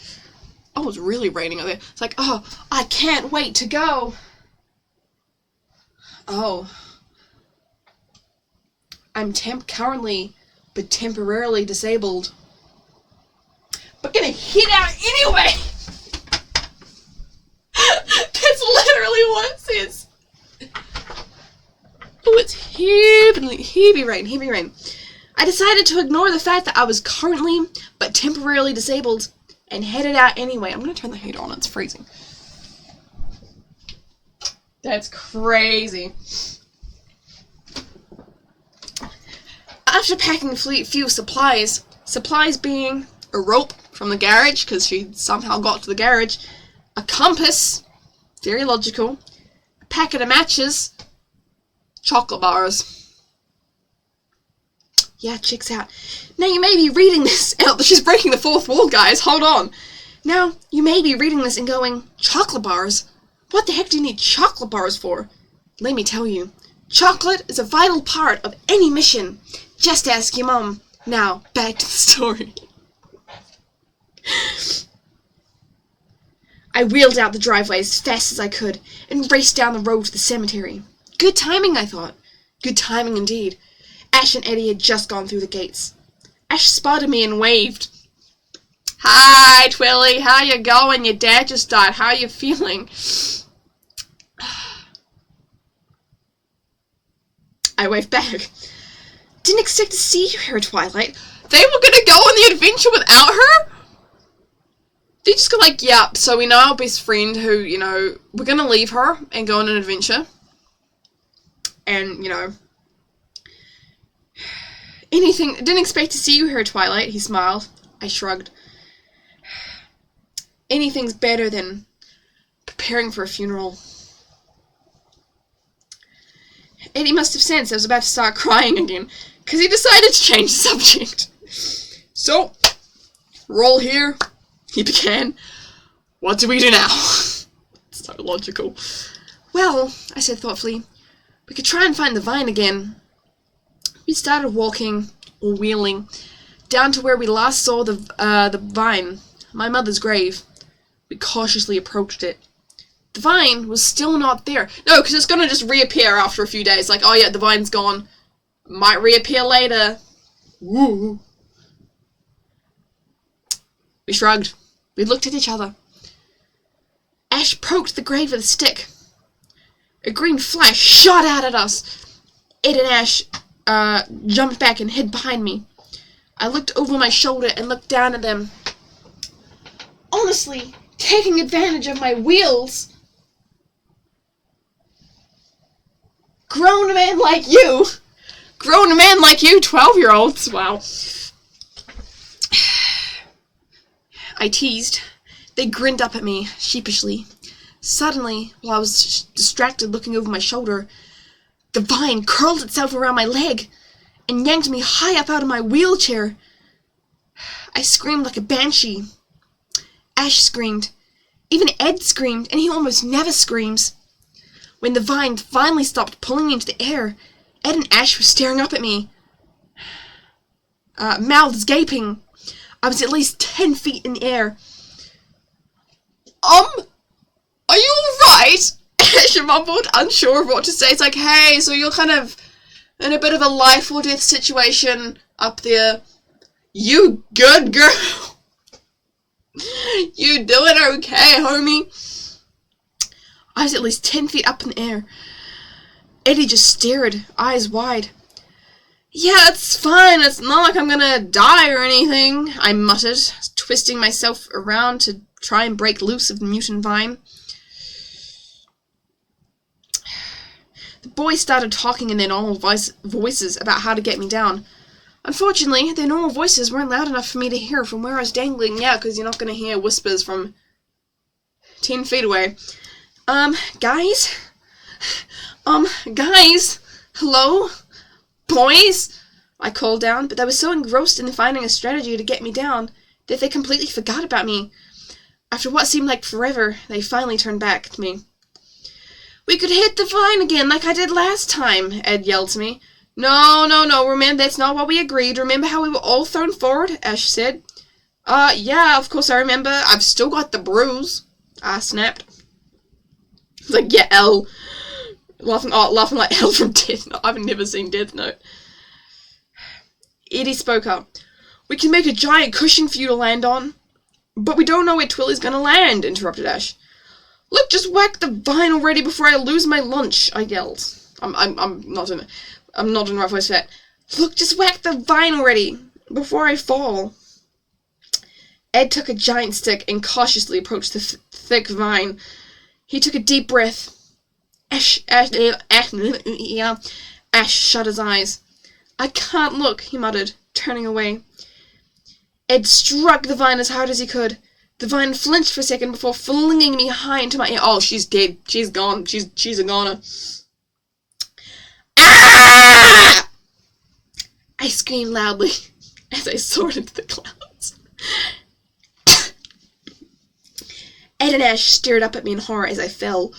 oh, it's really raining out there. It's like, oh, I can't wait to go. Oh. I'm currently, but temporarily disabled. But gonna hit out anyway! That's literally what it says. Oh, it's heavy rain. I decided to ignore the fact that I was currently, but temporarily disabled, and headed out anyway. I'm gonna turn the heater on, it's freezing. That's crazy. After packing a few supplies being a rope from the garage, because she somehow got to the garage, a compass, very logical, a packet of matches, chocolate bars. Yeah, checks out. Now you may be reading this out. She's breaking the fourth wall, guys. Hold on. Now, you may be reading this and going, chocolate bars? What the heck do you need chocolate bars for? Let me tell you. Chocolate is a vital part of any mission. Just ask your mom. Now, back to the story. I wheeled out the driveway as fast as I could and raced down the road to the cemetery. Good timing, I thought. Good timing indeed. Ash and Eddie had just gone through the gates. Ash spotted me and waved. Hi, Twilly. How you going? Your dad just died. How you feeling? I waved back. Didn't expect to see you here, Twilight. They were gonna go on the adventure without her? They just go like, yeah, so we know our best friend who, you know, we're gonna leave her and go on an adventure. And, you know, didn't expect to see you here, Twilight, he smiled. I shrugged. Anything's better than preparing for a funeral. Eddie must have sensed I was about to start crying again, because he decided to change the subject. So, we're all here, he began. What do we do now? So logical. Well, I said thoughtfully, we could try and find the vine again. We started walking, or wheeling, down to where we last saw the vine, my mother's grave. We cautiously approached it. The vine was still not there. No, because it's going to just reappear after a few days. Like, oh yeah, the vine's gone. Might reappear later. Woo. We shrugged. We looked at each other. Ash poked the grave with a stick. A green flash shot out at us. Ed and Ash jumped back and hid behind me. I looked over my shoulder and looked down at them. Honestly, taking advantage of my wheels. Grown men like you, 12-year-olds, wow. I teased. They grinned up at me, sheepishly. Suddenly, while I was distracted looking over my shoulder, the vine curled itself around my leg and yanked me high up out of my wheelchair. I screamed like a banshee. Ash screamed. Even Ed screamed, and he almost never screams. When the vine finally stopped pulling me into the air, Ed and Ash were staring up at me, mouths gaping. I was at least 10 feet in the air. Are you alright? Ash mumbled, unsure of what to say. It's like, hey, so you're kind of in a bit of a life or death situation up there. You good girl? You doing okay, homie? I was at least 10 feet up in the air. Eddie just stared, eyes wide. Yeah, it's fine. It's not like I'm gonna die or anything, I muttered, twisting myself around to try and break loose of the mutant vine. The boys started talking in their normal voices about how to get me down. Unfortunately, their normal voices weren't loud enough for me to hear from where I was dangling. Yeah, because you're not going to hear whispers from 10 feet away. Guys? Guys? Hello? Boys? I called down, but they were so engrossed in finding a strategy to get me down that they completely forgot about me. After what seemed like forever, they finally turned back to me. "We could hit the vine again like I did last time," Ed yelled to me. No, remember, that's not what we agreed. Remember how we were all thrown forward?" Ash said. Yeah, of course I remember. I've still got the bruise," I snapped. It's like, yeah, L. Laughing like L from Death Note. I've never seen Death Note. Eddie spoke up. "We can make a giant cushion for you to land on." "But we don't know where Twilly's gonna land," interrupted Ash. "Look, just whack the vine already before I lose my lunch," I yelled. I'm not in the right voice for that. "Look, just whack the vine already before I fall." Ed took a giant stick and cautiously approached the thick vine. He took a deep breath. Ash shut his eyes. "I can't look," he muttered, turning away. Ed struck the vine as hard as he could. The vine flinched for a second before flinging me high into my ear. Oh, she's dead. She's gone. She's a goner. Ah! I screamed loudly as I soared into the clouds. Ed and Ash stared up at me in horror as I fell.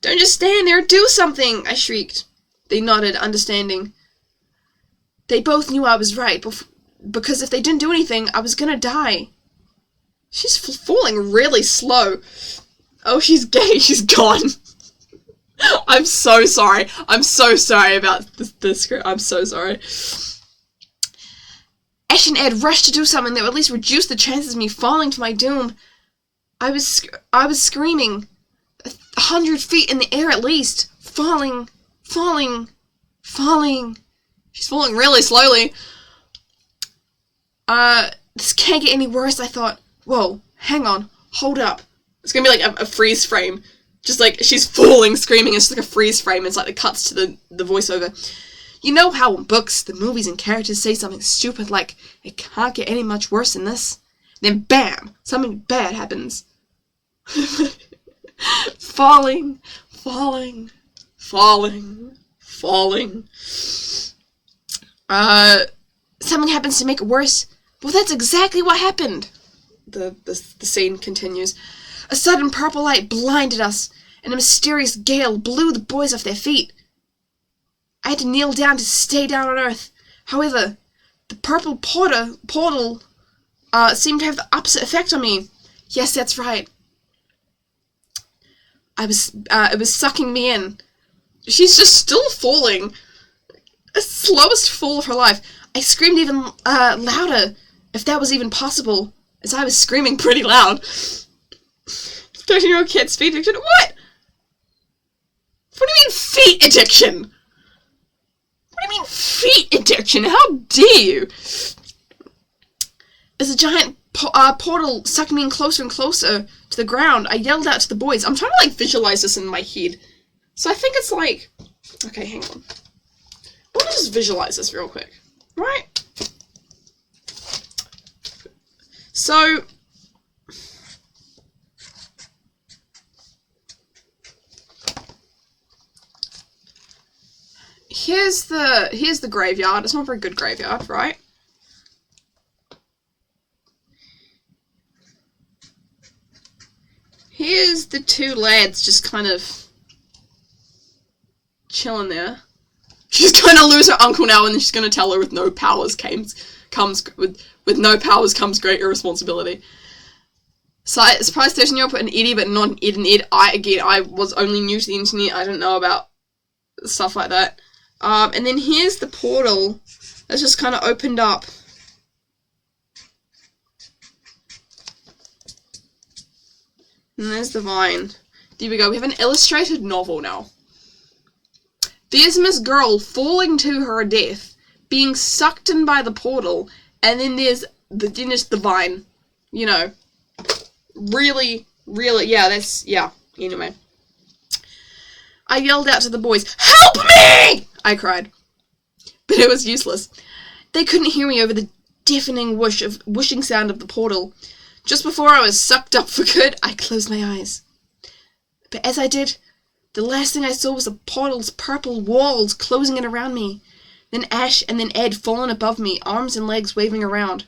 "Don't just stand there, do something!" I shrieked. They nodded, understanding. They both knew I was right, because if they didn't do anything, I was gonna die. She's falling really slow. Oh, she's gay. She's gone. I'm so sorry. I'm so sorry about this script. I'm so sorry. Ash and Ed rushed to do something that would at least reduce the chances of me falling to my doom. I was screaming. 100 feet in the air at least. Falling. She's falling really slowly. This can't get any worse, I thought. Whoa, hang on, hold up. It's gonna be like a freeze frame. Just like, she's falling, screaming, it's like a freeze frame. It's like it cuts to the voiceover. You know how in books, the movies and characters say something stupid like, "It can't get any much worse than this." Then bam, something bad happens. Falling. Something happens to make it worse. Well, that's exactly what happened. The scene continues. A sudden purple light blinded us, and a mysterious gale blew the boys off their feet. I had to kneel down to stay down on Earth. However, the purple portal seemed to have the opposite effect on me. Yes, that's right. It was sucking me in. She's just still falling. The slowest fall of her life. I screamed even louder, if that was even possible, as I was screaming pretty loud. 13-year-old kid's feet addiction? What? What do you mean feet addiction? What do you mean feet addiction? How dare you? As a giant portal sucked me in closer and closer to the ground, I yelled out to the boys. I'm trying to, like, visualize this in my head. So I think it's like... Okay, hang on. I want to just visualize this real quick. Right? So... Here's the graveyard. It's not a very good graveyard, right? Here's the two lads just kind of chilling there. She's gonna lose her uncle now, and she's gonna tell her with no powers comes no powers comes great irresponsibility. So I surprised 13-year-old put an Eddie, but not an Ed and Ed. I was only new to the internet. I don't know about stuff like that. And then here's the portal that's just kind of opened up. And there's the vine. There we go. We have an illustrated novel now. There's Miss Girl falling to her death, being sucked in by the portal, and then there's the vine. You know. Really, yeah, anyway. I yelled out to the boys, "Help me!" I cried. But it was useless. They couldn't hear me over the deafening whooshing sound of the portal. Just before I was sucked up for good, I closed my eyes. But as I did, the last thing I saw was the portal's purple walls closing in around me. Then Ash and then Ed fallen above me, arms and legs waving around.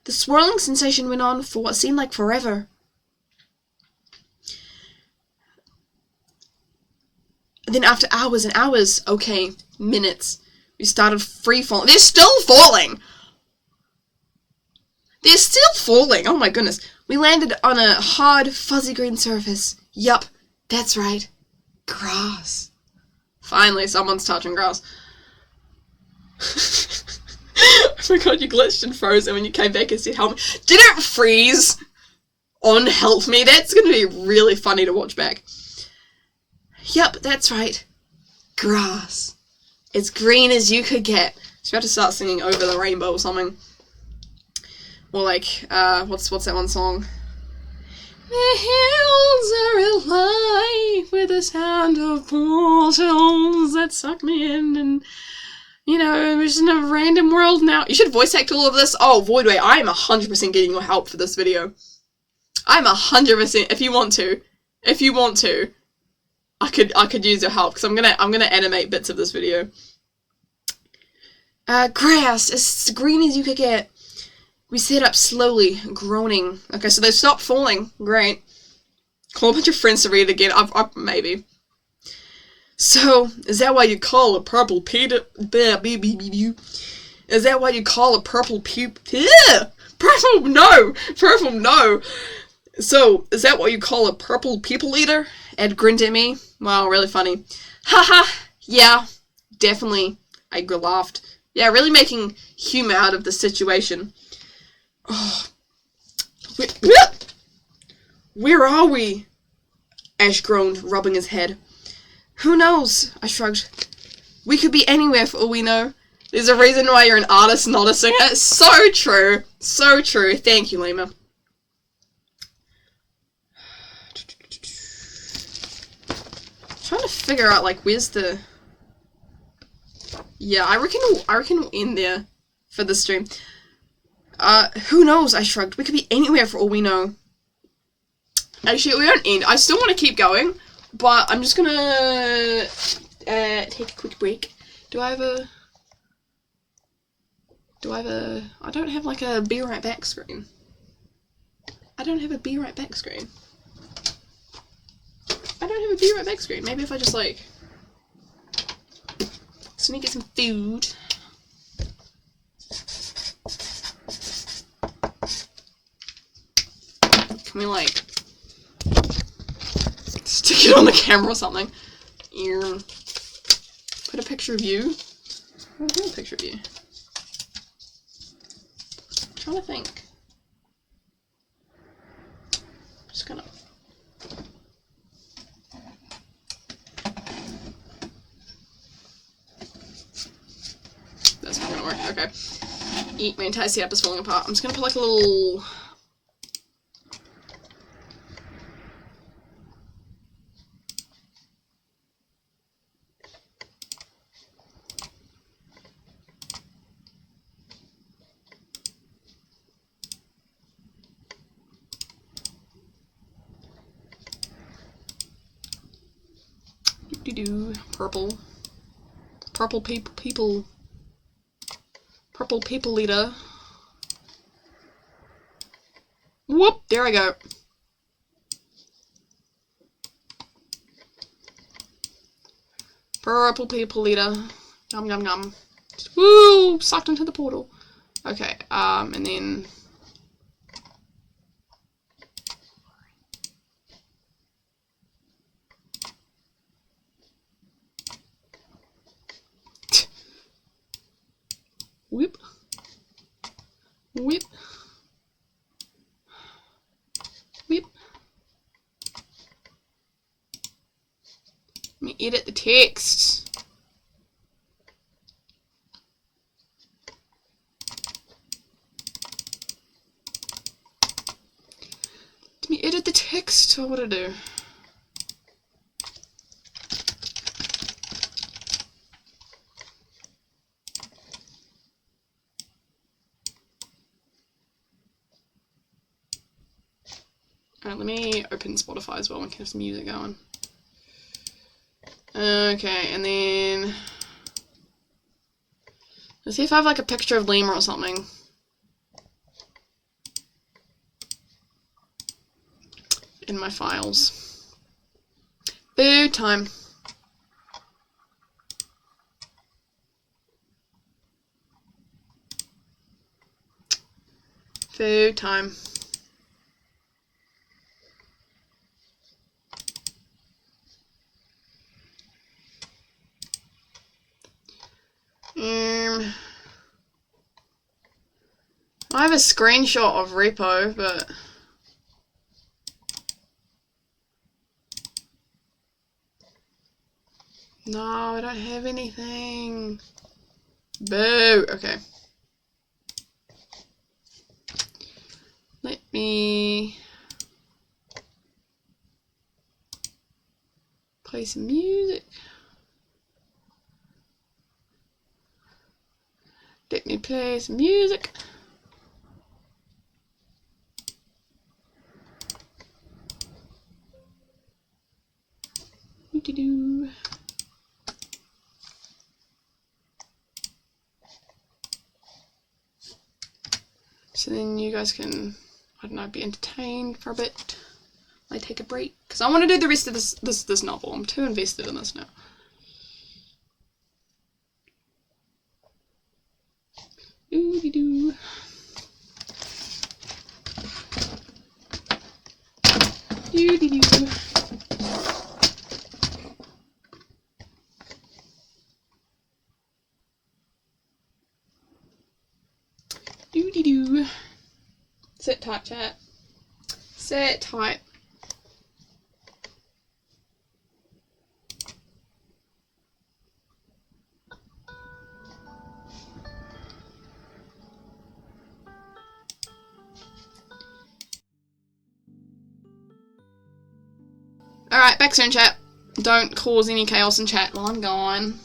The swirling sensation went on for what seemed like forever. And then after hours and hours, okay, minutes, we started free falling. They're still falling! They're still falling! Oh my goodness. We landed on a hard, fuzzy green surface. Yup, that's right. Grass. Finally, someone's touching grass. Oh my god, you glitched and froze, and when you came back and said help me. Did it freeze on help me? That's gonna be really funny to watch back. Yup, that's right. Grass. As green as you could get. She's about to start singing Over the Rainbow or something. Or like, what's that one song? The hills are alive with the sound of portals that suck me in, and you know, we're just in a random world now. You should voice act all of this. Oh, Voidway, I am 100% getting your help for this video. I'm 100%. If you want to, I could use your help because I'm gonna animate bits of this video. Grass as green as you could get. We sat up slowly, groaning. Okay, so they stopped falling. Great. Call a bunch of friends to read it again. Maybe. So, is that why you call a purple Peter? Is that why you call a purple Purple no! So, is that what you call a purple people eater? Ed grinned at me. Wow, really funny. Haha, yeah, definitely. I laughed. Yeah, really making humor out of the situation. Oh. Where are we? Ash groaned, rubbing his head. Who knows? I shrugged. We could be anywhere for all we know. There's a reason why you're an artist, not a singer. So true. So true. Thank you, Lima. Trying to figure out, like, where's the... Yeah, I reckon we'll end there for this stream. Who knows? I shrugged. We could be anywhere for all we know. Actually, we don't end. I still want to keep going, but I'm just gonna take a quick break. I don't have like a be right back screen. I don't have a be right back screen. Maybe if I just like sneak get some food. Can we like stick it on the camera or something? Put a picture of you. Put a picture of you. I'm trying to think. Just gonna. That's not gonna work. Okay. Eat, my entire setup is falling apart. I'm just gonna put like a little. Purple people leader. Whoop, there I go. Purple people leader. Yum yum yum. Woo, sucked into the portal. Okay, and then whip, whip, whip. Let me edit the text. Let me edit the text. What would I do? Alright, let me open Spotify as well and have some music going. Okay, and then let's see if I have like a picture of Lima or something. In my files. Food time. Food time. I have a screenshot of repo, but no, I don't have anything. Boo. Okay. Let me play some music. Let me play some music. Doo-doo-doo. So then you guys can, I don't know, be entertained for a bit. I take a break because I want to do the rest of this novel. I'm too invested in this now. Doo-doo-doo. Doo-doo-doo. Doo-doo-doo. Sit tight, chat. Sit tight. Alright, back soon, chat. Don't cause any chaos in chat while I'm gone.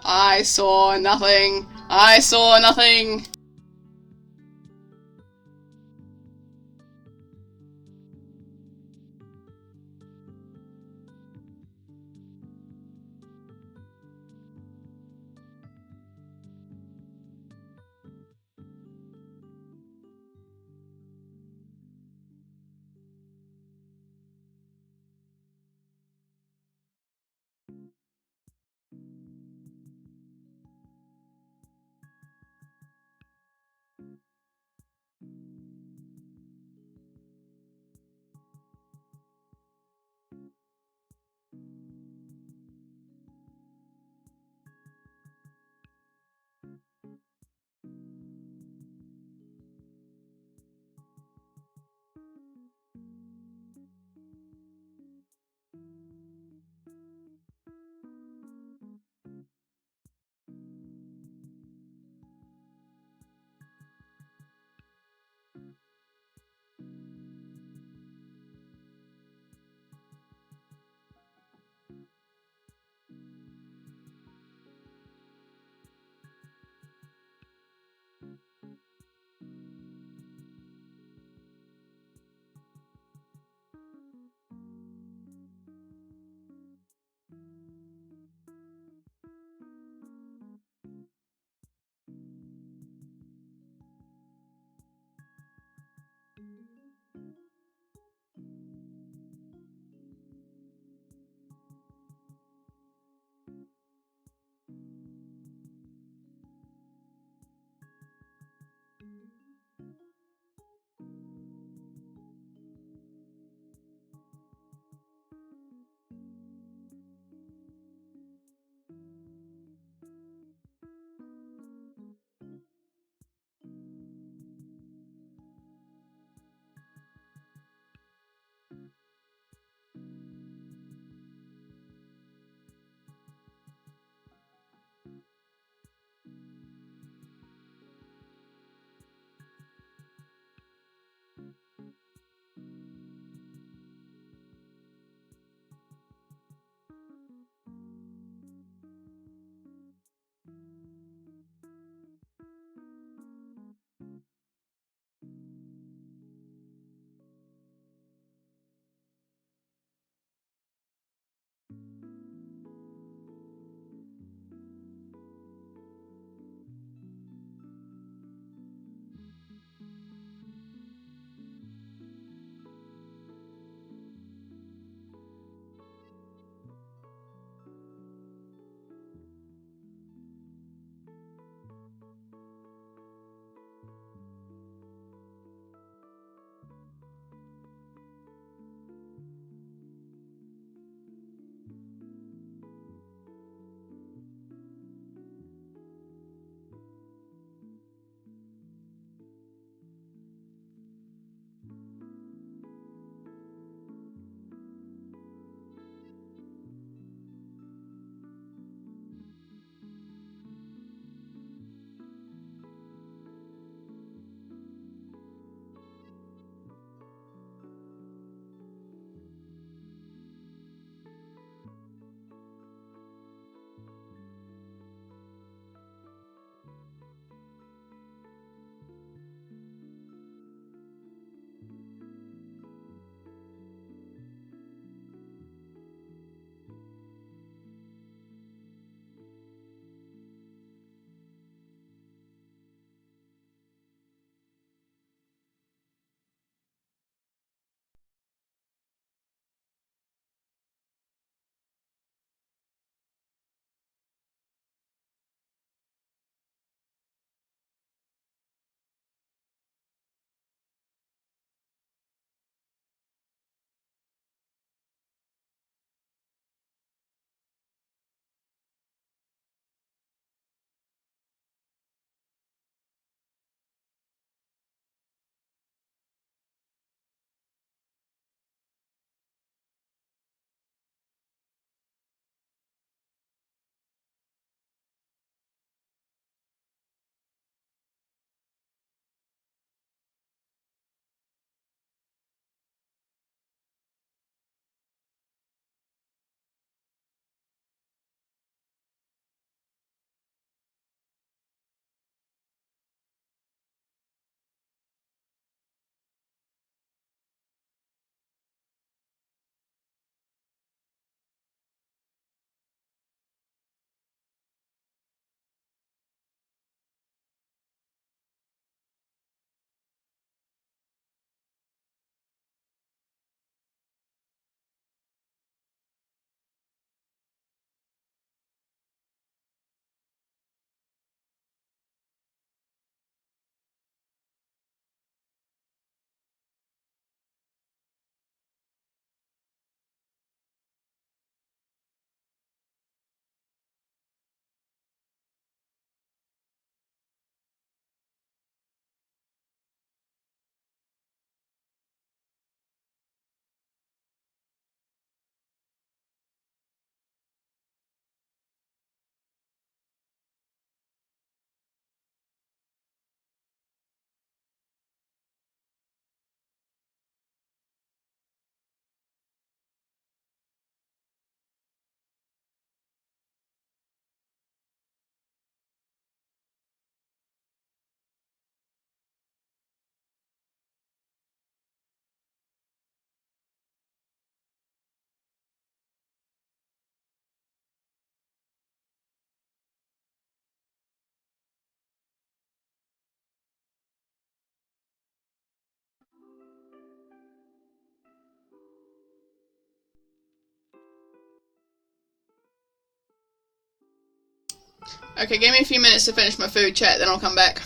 I saw nothing. I saw nothing. Okay, give me a few minutes to finish my food chat, then I'll come back.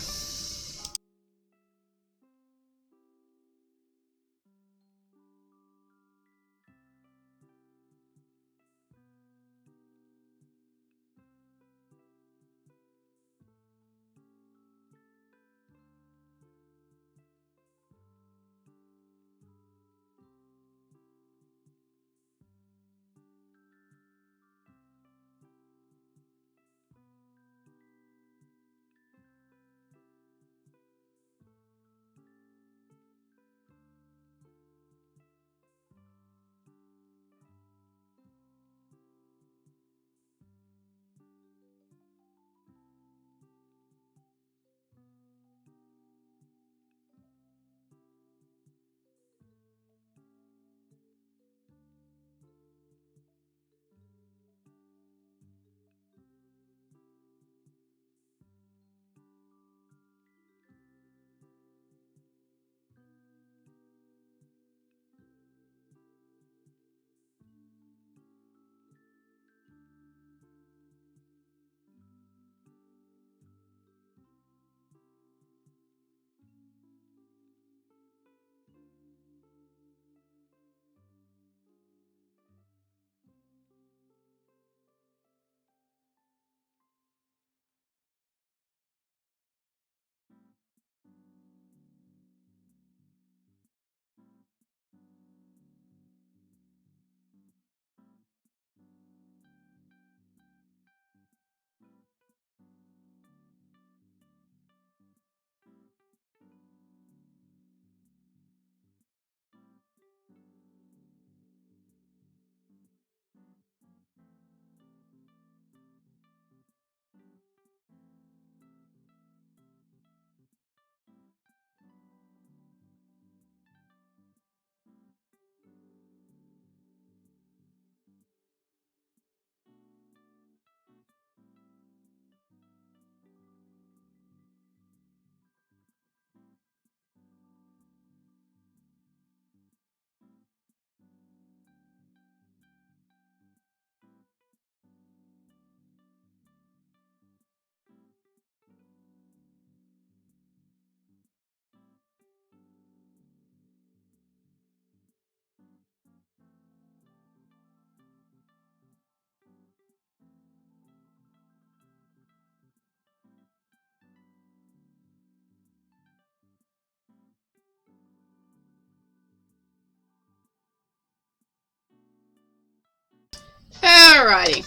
Alrighty,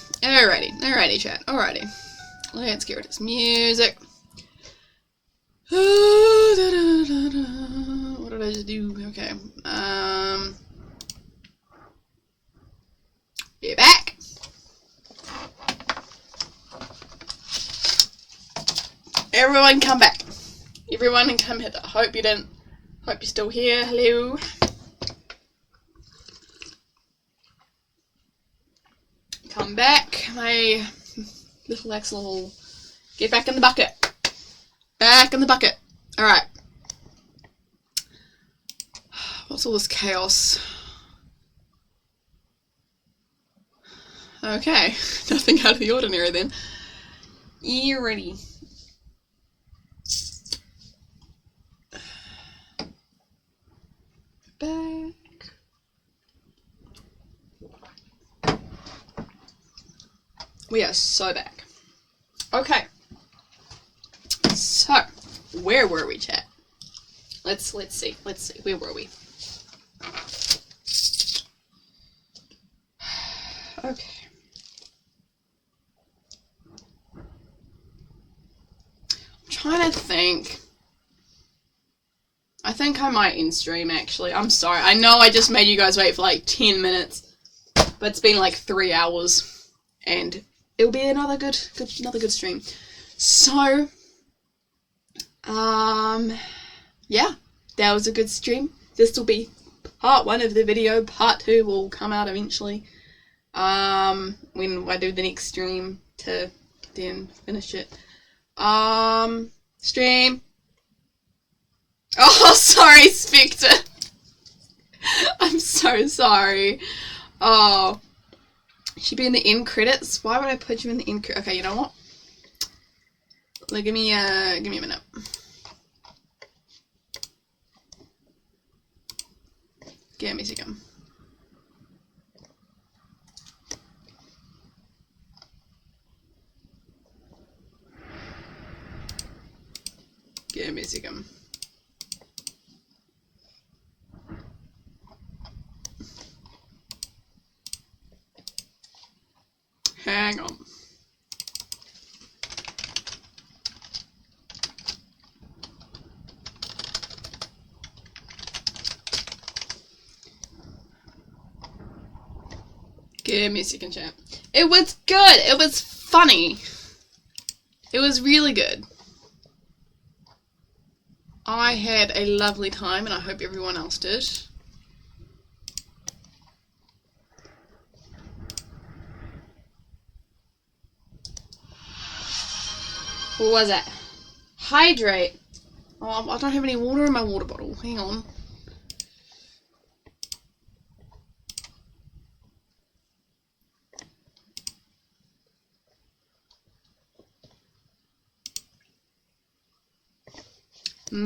chat. Alrighty. Let's get rid of this music. What did I just do? Okay. Be back. Everyone come back. Everyone come here. Hope you're still here. Hello. Come back. My little Axel will get back in the bucket. Back in the bucket. Alright. What's all this chaos? Okay. Nothing out of the ordinary then. You ready? Back. We are so back. Okay. So, where were we, chat? Let's see. Where were we? Okay. I'm trying to think. I think I might in stream actually. I'm sorry. I know I just made you guys wait for like 10 minutes, but it's been like 3 hours, and it'll be another good stream. So, yeah, that was a good stream. This will be part 1 of the video. Part 2 will come out eventually. When I do the next stream to then finish it. Stream. Oh, sorry, Spectre. I'm so sorry. Oh, should be in the end credits. Why would I put you in the end credits? Okay, you know what? Like, give me a minute. Give me a second. Give me a second. Hang on. Give me a second, chat. It was good. It was funny. It was really good. I had a lovely time, and I hope everyone else did. What was that? Hydrate. Oh, I don't have any water in my water bottle. Hang on.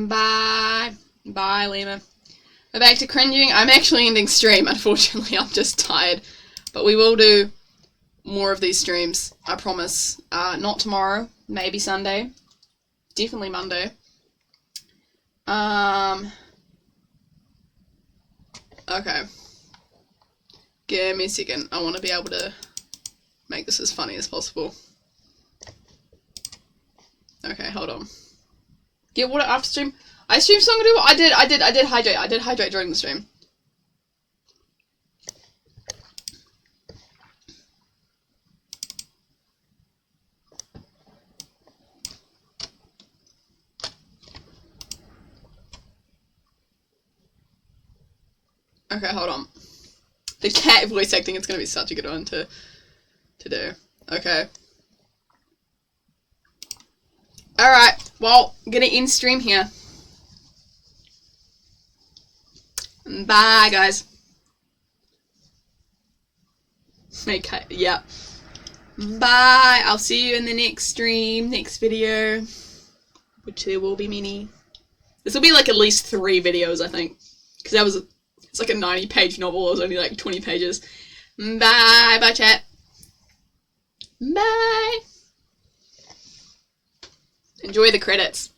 Bye. Bye, Lima. We're back to cringing. I'm actually ending stream, unfortunately. I'm just tired. But we will do more of these streams. I promise. Not tomorrow. Maybe Sunday. Definitely Monday. Okay. Give me a second. I want to be able to make this as funny as possible. Okay, hold on. Get water after stream. I streamed song do. I did hydrate. I did hydrate during the stream. Okay, hold on. The cat voice acting, it's gonna be such a good one to do. Okay. Alright, well, I'm gonna end stream here. Bye, guys. Okay, yeah. Bye. I'll see you in the next stream, next video, which there will be many. This will be like at least 3 videos, I think, because that was it's like a 90-page novel. It was only like 20 pages. Bye. Bye, chat. Bye. Enjoy the credits.